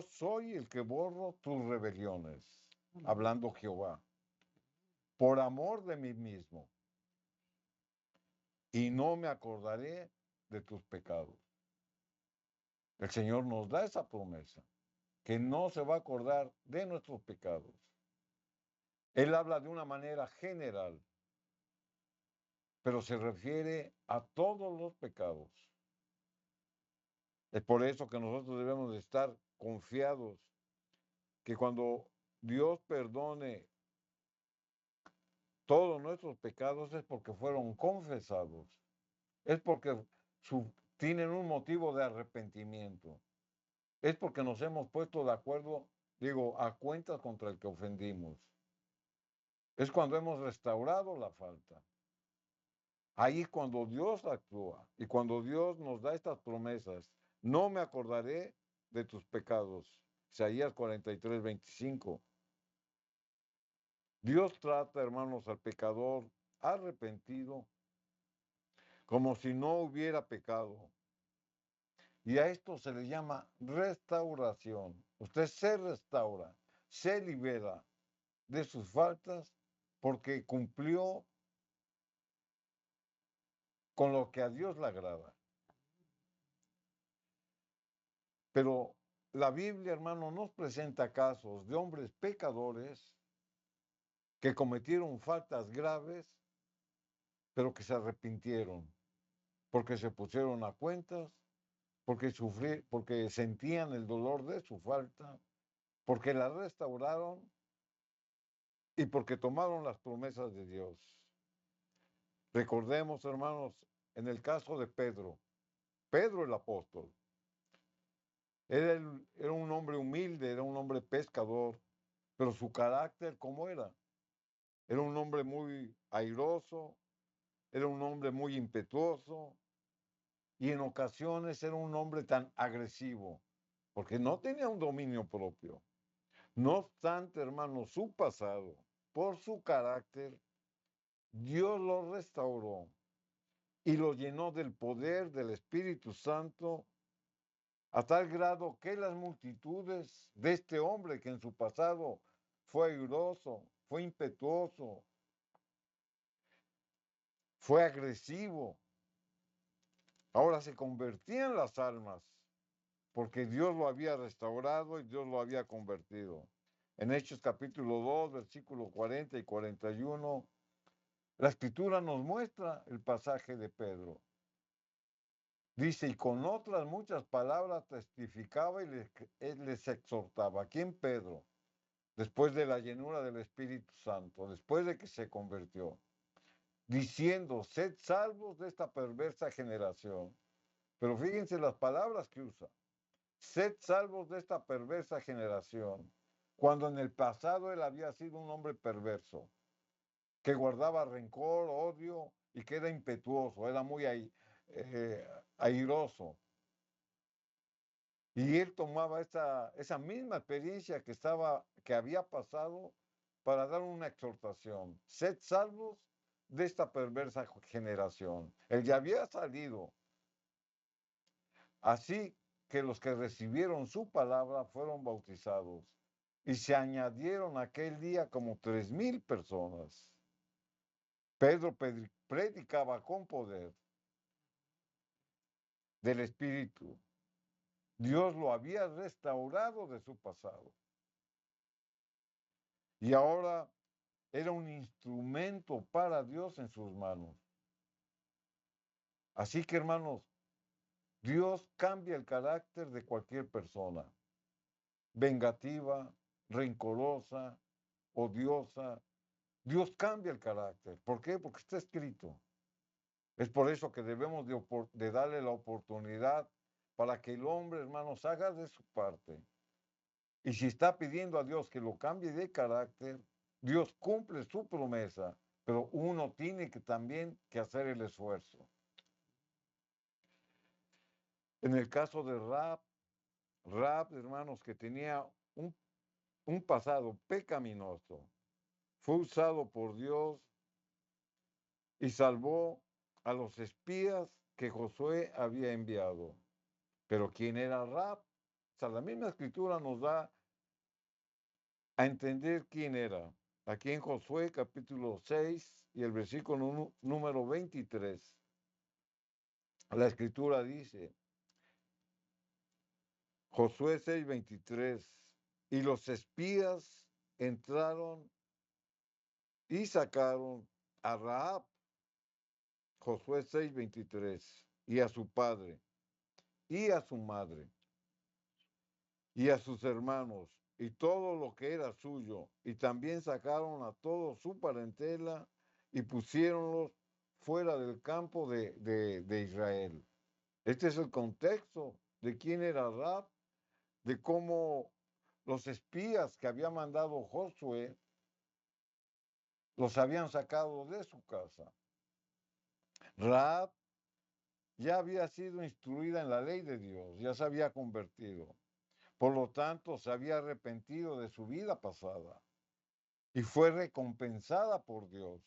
[SPEAKER 3] soy el que borro tus rebeliones,
[SPEAKER 2] Amén.
[SPEAKER 3] hablando Jehová, por amor de mí mismo, y no me acordaré de tus pecados. El Señor nos da esa promesa, que no se va a acordar de nuestros pecados. Él habla de una manera general, pero se refiere a todos los pecados. Es por eso que nosotros debemos de estar confiados que cuando Dios perdone todos nuestros pecados es porque fueron confesados, es porque tienen un motivo de arrepentimiento, es porque nos hemos puesto de acuerdo, a cuentas contra el que ofendimos. Es cuando hemos restaurado la falta. Ahí es cuando Dios actúa y cuando Dios nos da estas promesas. No me acordaré de tus pecados. Isaías 43:25. Dios trata, hermanos, al pecador arrepentido como si no hubiera pecado. Y a esto se le llama restauración. Usted se restaura, se libera de sus faltas porque cumplió con lo que a Dios le agrada. Pero la Biblia, hermano, nos presenta casos de hombres pecadores que cometieron faltas graves, pero que se arrepintieron, porque se pusieron a cuentas, porque sentían el dolor de su falta, porque la restauraron y porque tomaron las promesas de Dios. Recordemos, hermanos, en el caso de Pedro, Pedro el apóstol, era un hombre humilde, era un hombre pescador, pero su carácter, ¿cómo era? Era un hombre muy airoso, era un hombre muy impetuoso y en ocasiones era un hombre tan agresivo, porque no tenía un dominio propio. No obstante, hermano, su pasado, por su carácter, Dios lo restauró y lo llenó del poder del Espíritu Santo a tal grado que las multitudes de este hombre que en su pasado fue airoso, fue impetuoso, fue agresivo, ahora se convertían las almas porque Dios lo había restaurado y Dios lo había convertido. En Hechos capítulo 2, versículos 40 y 41, la Escritura nos muestra el pasaje de Pedro. Dice, y con otras muchas palabras testificaba y les exhortaba. ¿Quién? Pedro, después de la llenura del Espíritu Santo, después de que se convirtió, diciendo, sed salvos de esta perversa generación. Pero fíjense las palabras que usa. Sed salvos de esta perversa generación, cuando en el pasado él había sido un hombre perverso, que guardaba rencor, odio y que era impetuoso, era muy airoso. Y él tomaba esa misma experiencia que había pasado para dar una exhortación. Sed salvos de esta perversa generación. Él ya había salido. Así que los que recibieron su palabra fueron bautizados y se añadieron aquel día como 3,000 personas. Pedro predicaba con poder del Espíritu. Dios lo había restaurado de su pasado. Y ahora era un instrumento para Dios en sus manos. Así que, hermanos, Dios cambia el carácter de cualquier persona, vengativa, rencorosa, odiosa. Dios cambia el carácter. ¿Por qué? Porque está escrito. Es por eso que debemos de darle la oportunidad para que el hombre, hermanos, haga de su parte. Y si está pidiendo a Dios que lo cambie de carácter, Dios cumple su promesa, pero uno tiene que también que hacer el esfuerzo. En el caso de Rahab, hermanos, que tenía un pasado pecaminoso, fue usado por Dios y salvó a los espías que Josué había enviado. Pero ¿quién era Rahab? O sea, la misma escritura nos da a entender quién era. Aquí en Josué capítulo 6 y el versículo número 23, la escritura dice, Josué 6:23, y los espías entraron y sacaron a Rahab, Josué 6:23, y a su padre, y a su madre, y a sus hermanos, y todo lo que era suyo, y también sacaron a todo su parentela y pusiéronlos fuera del campo de Israel. Este es el contexto de quién era Rahab, de cómo los espías que había mandado Josué los habían sacado de su casa. Rahab ya había sido instruida en la ley de Dios, ya se había convertido. Por lo tanto, se había arrepentido de su vida pasada y fue recompensada por Dios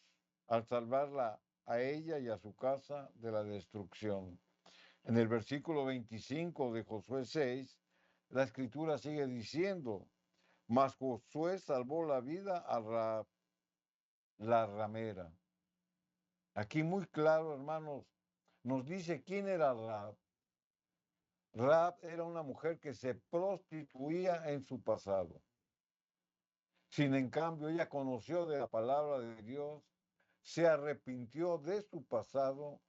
[SPEAKER 3] al salvarla a ella y a su casa de la destrucción. En el versículo 25 de Josué 6, la escritura sigue diciendo, mas Josué salvó la vida a Rahab, la ramera. Aquí muy claro, hermanos, nos dice quién era Rahab. Rahab era una mujer que se prostituía en su pasado. Sin en cambio, ella conoció de la palabra de Dios, se arrepintió de su pasado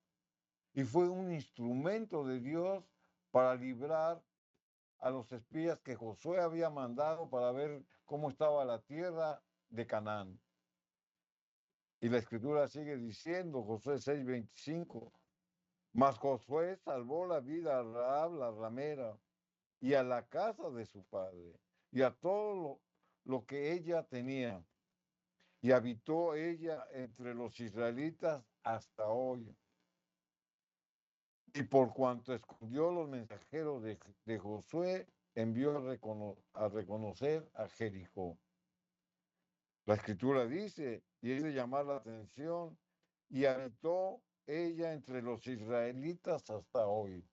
[SPEAKER 3] y fue un instrumento de Dios para librar a los espías que Josué había mandado para ver cómo estaba la tierra de Canaán. Y la escritura sigue diciendo, Josué 6:25, mas Josué salvó la vida a Rahab la ramera y a la casa de su padre y a todo lo que ella tenía. Y habitó ella entre los israelitas hasta hoy. Y por cuanto escondió los mensajeros de Josué, envió a reconocer a Jericó. La escritura dice, y es de llamar la atención, y habitó ella entre los israelitas hasta hoy.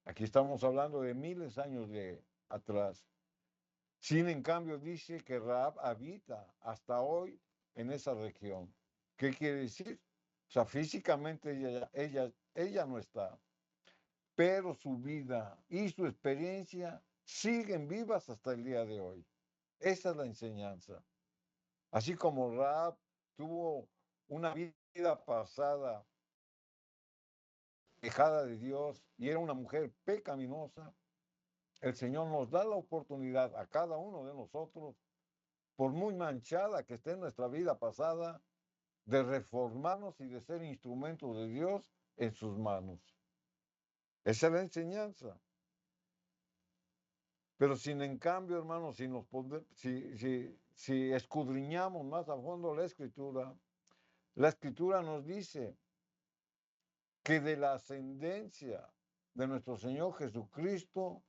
[SPEAKER 3] Aquí estamos hablando de miles de años de atrás. Sin en cambio dice que Rahab habita hasta hoy en esa región. ¿Qué quiere decir? O sea, físicamente ella no está, pero su vida y su experiencia siguen vivas hasta el día de hoy. Esa es la enseñanza. Así como Rahab tuvo una vida pasada alejada de Dios y era una mujer pecaminosa, el Señor nos da la oportunidad a cada uno de nosotros, por muy manchada que esté nuestra vida pasada, de reformarnos y de ser instrumentos de Dios en sus manos. Esa es la enseñanza. Pero sin en cambio, hermanos, si escudriñamos más a fondo la escritura nos dice que de la ascendencia de nuestro Señor Jesucristo,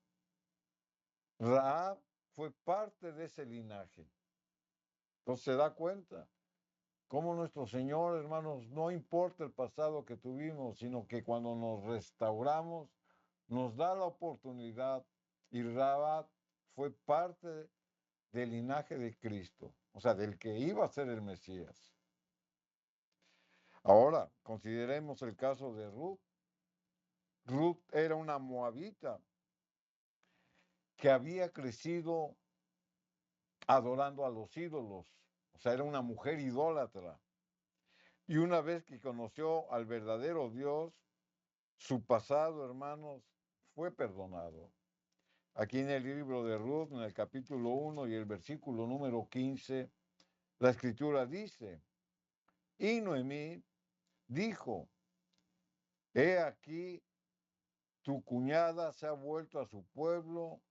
[SPEAKER 3] Rahab fue parte de ese linaje. Entonces se da cuenta cómo nuestro Señor, hermanos, no importa el pasado que tuvimos, sino que cuando nos restauramos, nos da la oportunidad y Rahab fue parte del linaje de Cristo, o sea, del que iba a ser el Mesías. Ahora, consideremos el caso de Ruth. Ruth era una moabita que había crecido adorando a los ídolos, o sea, era una mujer idólatra. Y una vez que conoció al verdadero Dios, su pasado, hermanos, fue perdonado. Aquí en el libro de Ruth, en el capítulo 1 y el versículo número 15, la escritura dice, y Noemí dijo, He aquí, tu cuñada se ha vuelto a su pueblo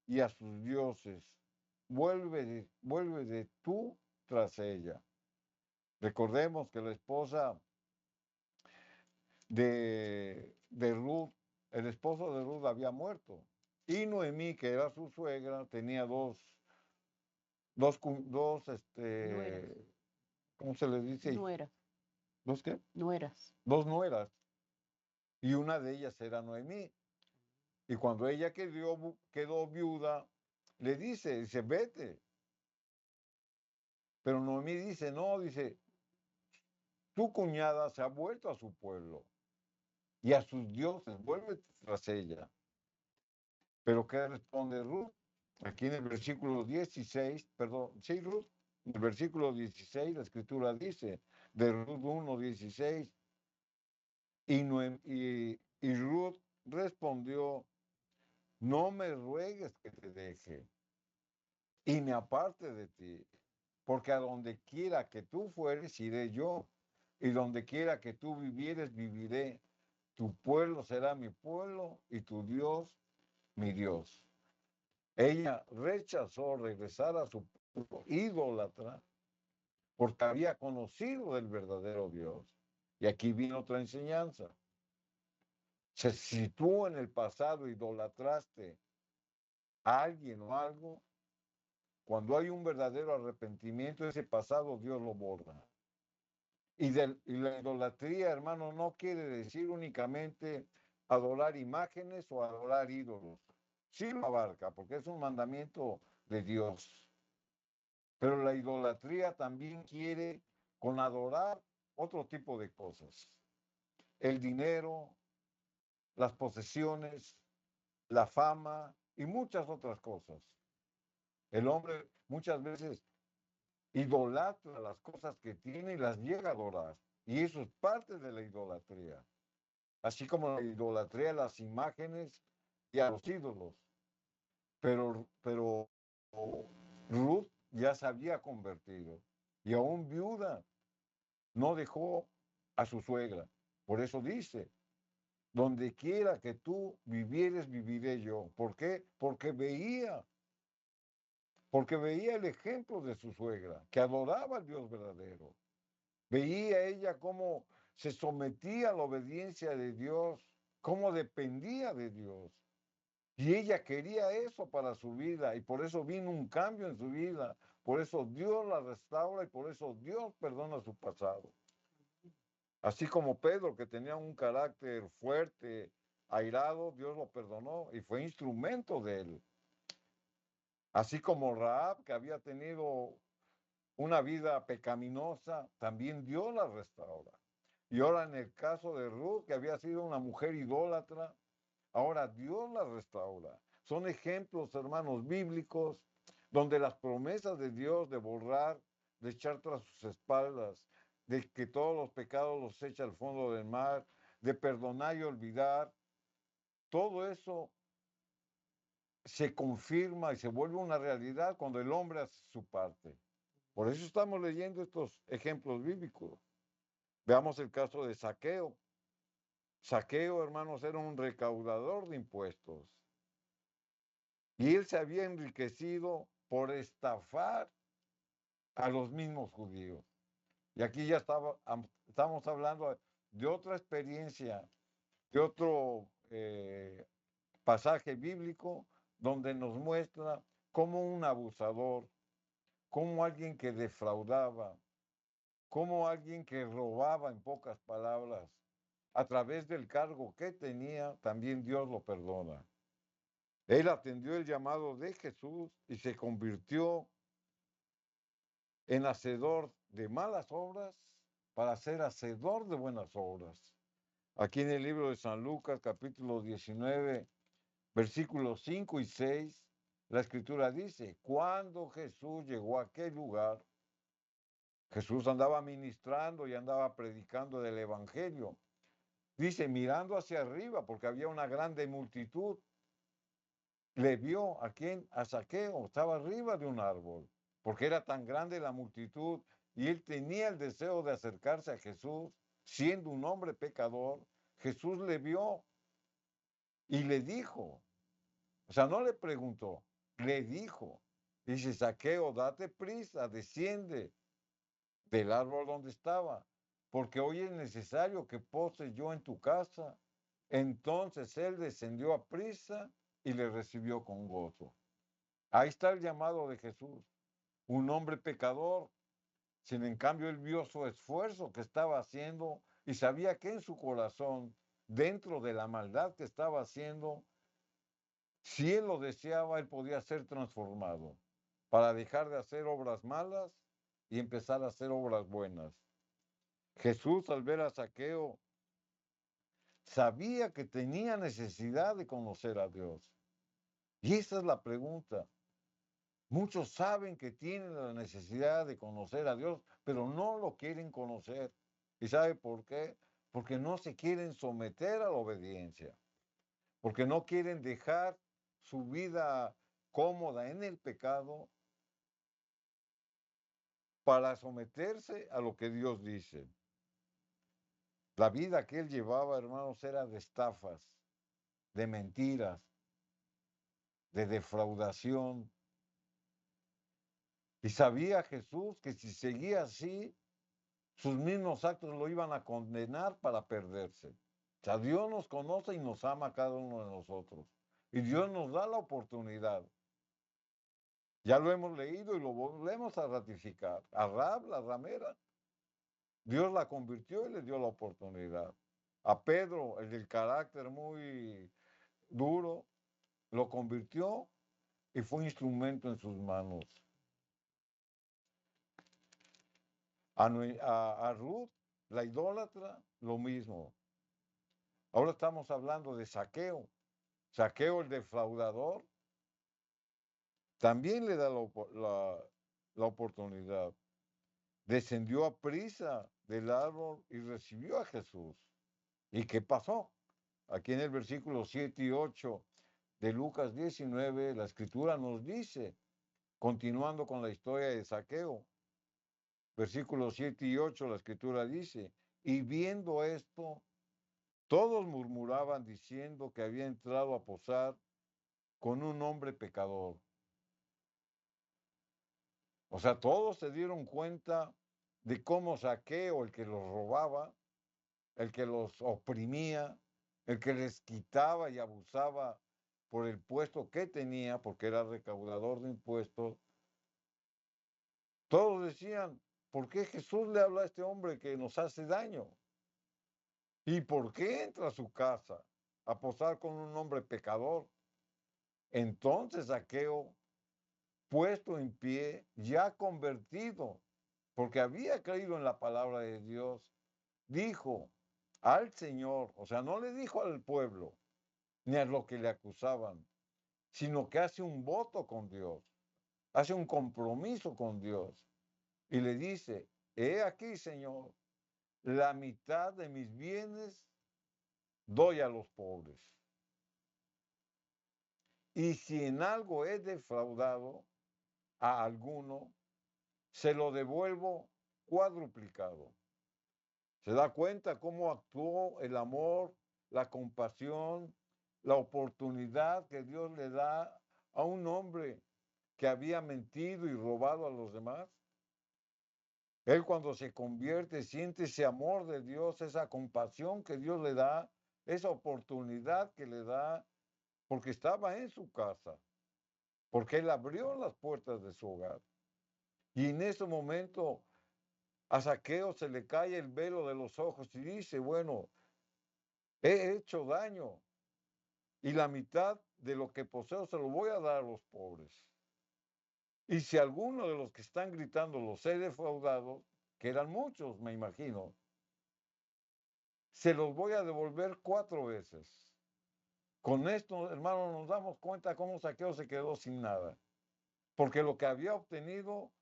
[SPEAKER 3] y a sus dioses. Vuelve de tú tras ella. Recordemos que la esposa de Ruth, el esposo de Ruth había muerto. Y Noemí, que era su suegra, tenía dos,
[SPEAKER 2] Nueras,
[SPEAKER 3] ¿cómo se les dice?
[SPEAKER 2] nueras,
[SPEAKER 3] ¿Dos qué?
[SPEAKER 2] nueras.
[SPEAKER 3] Dos nueras. Y una de ellas era Noemí. Y cuando ella quedó viuda, le dice, vete. Pero Noemí dice, no, dice, tu cuñada se ha vuelto a su pueblo y a sus dioses, vuelve tras ella. Pero ¿qué responde Ruth? Aquí en el versículo 16, perdón, sí, Ruth, en el versículo 16 la escritura dice, de Ruth 1:16, y Ruth respondió, no me ruegues que te deje y me aparte de ti, porque a donde quiera que tú fueres, iré yo, y donde quiera que tú vivieres, viviré. Tu pueblo será mi pueblo y tu Dios, mi Dios. Ella rechazó regresar a su pueblo idólatra porque había conocido el verdadero Dios. Y aquí viene otra enseñanza. Si tú en el pasado idolatraste a alguien o algo, cuando hay un verdadero arrepentimiento, ese pasado Dios lo borra. Y la idolatría, hermano, no quiere decir únicamente adorar imágenes o adorar ídolos. Sí lo abarca, porque es un mandamiento de Dios. Pero la idolatría también quiere con adorar otro tipo de cosas. El dinero, las posesiones, la fama y muchas otras cosas. El hombre muchas veces idolatra las cosas que tiene y las llega a adorar. Y eso es parte de la idolatría. Así como la idolatría a las imágenes y a los ídolos. Pero Ruth ya se había convertido. Y aún viuda no dejó a su suegra. Por eso dice, donde quiera que tú vivieres, viviré yo. ¿Por qué? Porque veía el ejemplo de su suegra, que adoraba al Dios verdadero. Veía ella cómo se sometía a la obediencia de Dios, cómo dependía de Dios. Y ella quería eso para su vida y por eso vino un cambio en su vida. Por eso Dios la restaura y por eso Dios perdona su pasado. Así como Pedro, que tenía un carácter fuerte, airado, Dios lo perdonó y fue instrumento de él. Así como Rahab, que había tenido una vida pecaminosa, también Dios la restaura. Y ahora en el caso de Ruth, que había sido una mujer idólatra, ahora Dios la restaura. Son ejemplos, hermanos, bíblicos, donde las promesas de Dios de borrar, de echar tras sus espaldas, de que todos los pecados los echa al fondo del mar, de perdonar y olvidar, todo eso se confirma y se vuelve una realidad cuando el hombre hace su parte. Por eso estamos leyendo estos ejemplos bíblicos. Veamos el caso de Zaqueo. Zaqueo, hermanos, era un recaudador de impuestos. Y él se había enriquecido por estafar a los mismos judíos. Y aquí ya estamos hablando de otra experiencia, de otro pasaje bíblico donde nos muestra cómo un abusador, cómo alguien que defraudaba, cómo alguien que robaba, en pocas palabras, a través del cargo que tenía, también Dios lo perdona. Él atendió el llamado de Jesús y se convirtió en hacedor de malas obras para ser hacedor de buenas obras. Aquí en el libro de San Lucas, capítulo 19, versículos 5 y 6, la escritura dice, cuando Jesús llegó a aquel lugar, Jesús andaba ministrando y andaba predicando del evangelio. Dice, mirando hacia arriba, porque había una grande multitud, le vio a quien, a Zaqueo, estaba arriba de un árbol, porque era tan grande la multitud y él tenía el deseo de acercarse a Jesús, siendo un hombre pecador, Jesús le vio y le dijo, o sea, no le preguntó, le dijo, dice, Zaqueo, date prisa, desciende del árbol donde estaba, porque hoy es necesario que pose yo en tu casa. Entonces él descendió a prisa y le recibió con gozo. Ahí está el llamado de Jesús, un hombre pecador. Sin en cambio, él vio su esfuerzo que estaba haciendo y sabía que en su corazón, dentro de la maldad que estaba haciendo, si él lo deseaba, él podía ser transformado para dejar de hacer obras malas y empezar a hacer obras buenas. Jesús, al ver a Zaqueo, sabía que tenía necesidad de conocer a Dios. Y esa es la pregunta. Muchos saben que tienen la necesidad de conocer a Dios, pero no lo quieren conocer. ¿Y sabe por qué? Porque no se quieren someter a la obediencia, porque no quieren dejar su vida cómoda en el pecado para someterse a lo que Dios dice. La vida que él llevaba, hermanos, era de estafas, de mentiras, de defraudación. Y sabía Jesús que si seguía así, sus mismos actos lo iban a condenar para perderse. O sea, Dios nos conoce y nos ama a cada uno de nosotros. Y Dios nos da la oportunidad. Ya lo hemos leído y lo volvemos a ratificar. A Rahab, la ramera, Dios la convirtió y le dio la oportunidad. A Pedro, el del carácter muy duro, lo convirtió y fue instrumento en sus manos. A Ruth, la idólatra, lo mismo. Ahora estamos hablando de Zaqueo. Zaqueo, el defraudador, también le da la oportunidad. Descendió a prisa del árbol y recibió a Jesús. ¿Y qué pasó? Aquí en el versículo 7 y 8 de Lucas 19, la escritura nos dice, continuando con la historia de Zaqueo, versículos 7 y 8, la escritura dice, y viendo esto, todos murmuraban diciendo que había entrado a posar con un hombre pecador. O sea, todos se dieron cuenta de cómo Zaqueo, el que los robaba, el que los oprimía, el que les quitaba y abusaba por el puesto que tenía, porque era recaudador de impuestos, todos decían, ¿por qué Jesús le habla a este hombre que nos hace daño? ¿Y por qué entra a su casa a posar con un hombre pecador? Entonces Zaqueo, puesto en pie, ya convertido, porque había creído en la palabra de Dios, dijo al Señor, o sea, no le dijo al pueblo, ni a lo que le acusaban, sino que hace un voto con Dios, hace un compromiso con Dios, y le dice, he aquí, Señor, la mitad de mis bienes doy a los pobres. Y si en algo he defraudado a alguno, se lo devuelvo cuadruplicado. ¿Se da cuenta cómo actuó el amor, la compasión, la oportunidad que Dios le da a un hombre que había mentido y robado a los demás? Él cuando se convierte siente ese amor de Dios, esa compasión que Dios le da, esa oportunidad que le da, porque estaba en su casa, porque él abrió las puertas de su hogar. Y en ese momento a Zaqueo se le cae el velo de los ojos y dice, bueno, he hecho daño y la mitad de lo que poseo se lo voy a dar a los pobres. Y si alguno de los que están gritando los he defraudado, que eran muchos, me imagino, se los voy a devolver 4 veces. Con esto, hermano, nos damos cuenta cómo Zaqueo se quedó sin nada. Porque lo que había obtenido,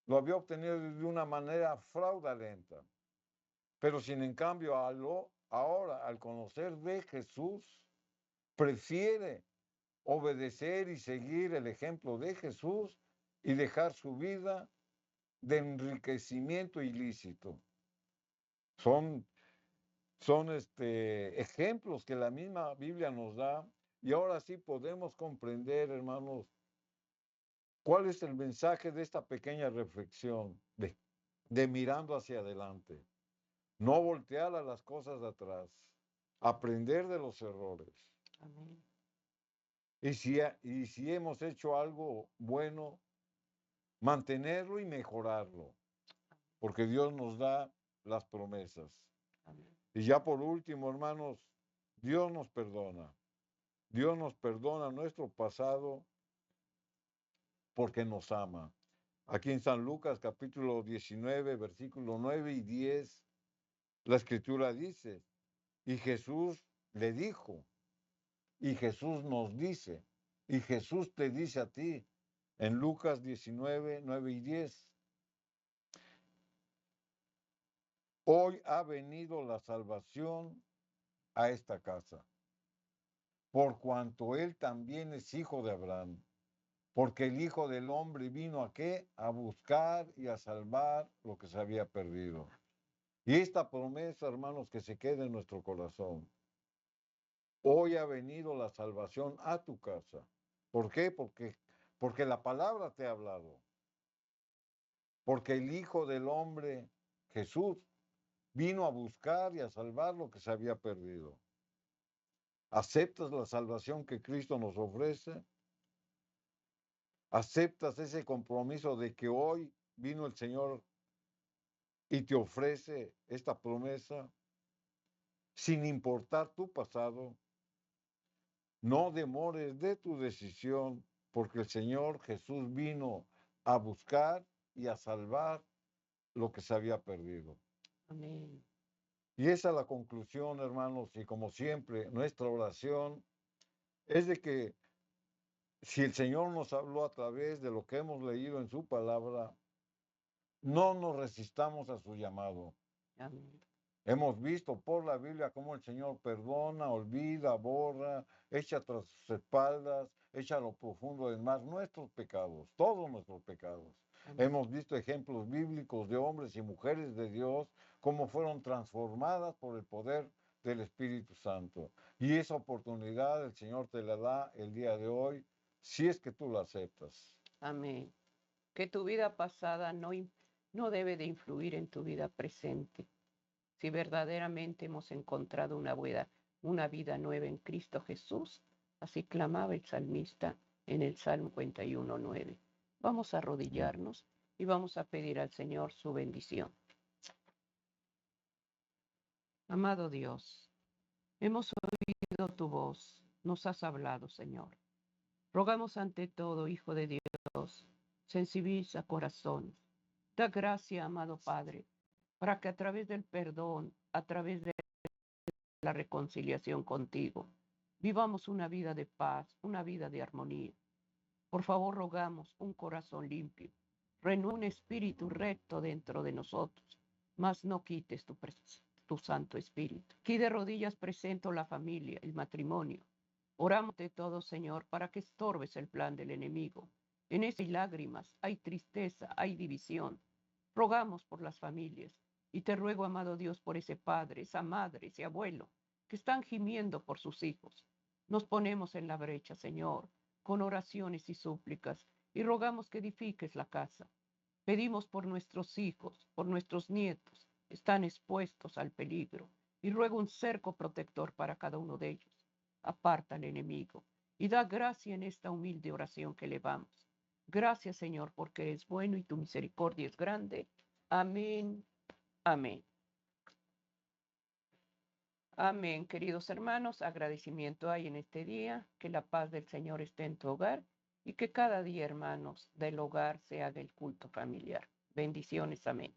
[SPEAKER 3] lo había obtenido de una manera fraudulenta. Pero sin en cambio, ahora, al conocer de Jesús, prefiere obedecer y seguir el ejemplo de Jesús y dejar su vida de enriquecimiento ilícito. son ejemplos que la misma Biblia nos da. Y ahora sí podemos comprender, hermanos, cuál es el mensaje de esta pequeña reflexión de mirando hacia adelante. No voltear a las cosas de atrás. Aprender de los errores.
[SPEAKER 2] Amén.
[SPEAKER 3] Y si hemos hecho algo bueno, mantenerlo y mejorarlo. Porque Dios nos da las promesas.
[SPEAKER 2] Amén.
[SPEAKER 3] Y ya por último, hermanos, Dios nos perdona. Dios nos perdona nuestro pasado porque nos ama. Aquí en San Lucas capítulo 19, versículo 9 y 10, la escritura dice, y Jesús le dijo, y Jesús nos dice, y Jesús te dice a ti, en Lucas 19, 9 y 10, hoy ha venido la salvación a esta casa, por cuanto él también es hijo de Abraham, porque el Hijo del Hombre vino a qué? A buscar y a salvar lo que se había perdido. Y esta promesa, hermanos, que se quede en nuestro corazón. Hoy ha venido la salvación a tu casa. ¿Por qué? Porque la palabra te ha hablado. Porque el Hijo del Hombre, Jesús, vino a buscar y a salvar lo que se había perdido. ¿Aceptas la salvación que Cristo nos ofrece? ¿Aceptas ese compromiso de que hoy vino el Señor y te ofrece esta promesa? Sin importar tu pasado, no demores de tu decisión, porque el Señor Jesús vino a buscar y a salvar lo que se había perdido.
[SPEAKER 2] Amén.
[SPEAKER 3] Y esa es la conclusión, hermanos, y como siempre, nuestra oración es de que si el Señor nos habló a través de lo que hemos leído en su palabra, no nos resistamos a su llamado.
[SPEAKER 2] Amén.
[SPEAKER 3] Hemos visto por la Biblia cómo el Señor perdona, olvida, borra, echa tras sus espaldas, echa a lo profundo del mar nuestros pecados, todos nuestros pecados.
[SPEAKER 2] Amén.
[SPEAKER 3] Hemos visto ejemplos bíblicos de hombres y mujeres de Dios, cómo fueron transformadas por el poder del Espíritu Santo. Y esa oportunidad el Señor te la da el día de hoy, si es que tú la aceptas.
[SPEAKER 2] Amén. Que tu vida pasada no debe de influir en tu vida presente. Si verdaderamente hemos encontrado una vida nueva en Cristo Jesús, así clamaba el salmista en el Salmo 51:9. Vamos a arrodillarnos y vamos a pedir al Señor su bendición. Amado Dios, hemos oído tu voz, nos has hablado, Señor. Rogamos ante todo, Hijo de Dios, sensibiliza corazón. Da gracia, amado Padre, para que a través del perdón, a través de la reconciliación contigo, vivamos una vida de paz, una vida de armonía. Por favor, rogamos un corazón limpio, renueva un espíritu recto dentro de nosotros, mas no quites tu Santo Espíritu. Aquí de rodillas presento la familia, el matrimonio. Oramos de todo, Señor, para que estorbes el plan del enemigo. En ese hay lágrimas, hay tristeza, hay división. Rogamos por las familias y te ruego, amado Dios, por ese padre, esa madre, ese abuelo que están gimiendo por sus hijos. Nos ponemos en la brecha, Señor, con oraciones y súplicas, y rogamos que edifiques la casa. Pedimos por nuestros hijos, por nuestros nietos, están expuestos al peligro, y ruego un cerco protector para cada uno de ellos. Aparta al enemigo y da gracia en esta humilde oración que elevamos. Gracias, Señor, porque eres bueno y tu misericordia es grande. Amén. Amén. Amén, queridos hermanos. Agradecimiento hay en este día. Que la paz del Señor esté en tu hogar y que cada día, hermanos, del hogar se haga el culto familiar. Bendiciones. Amén.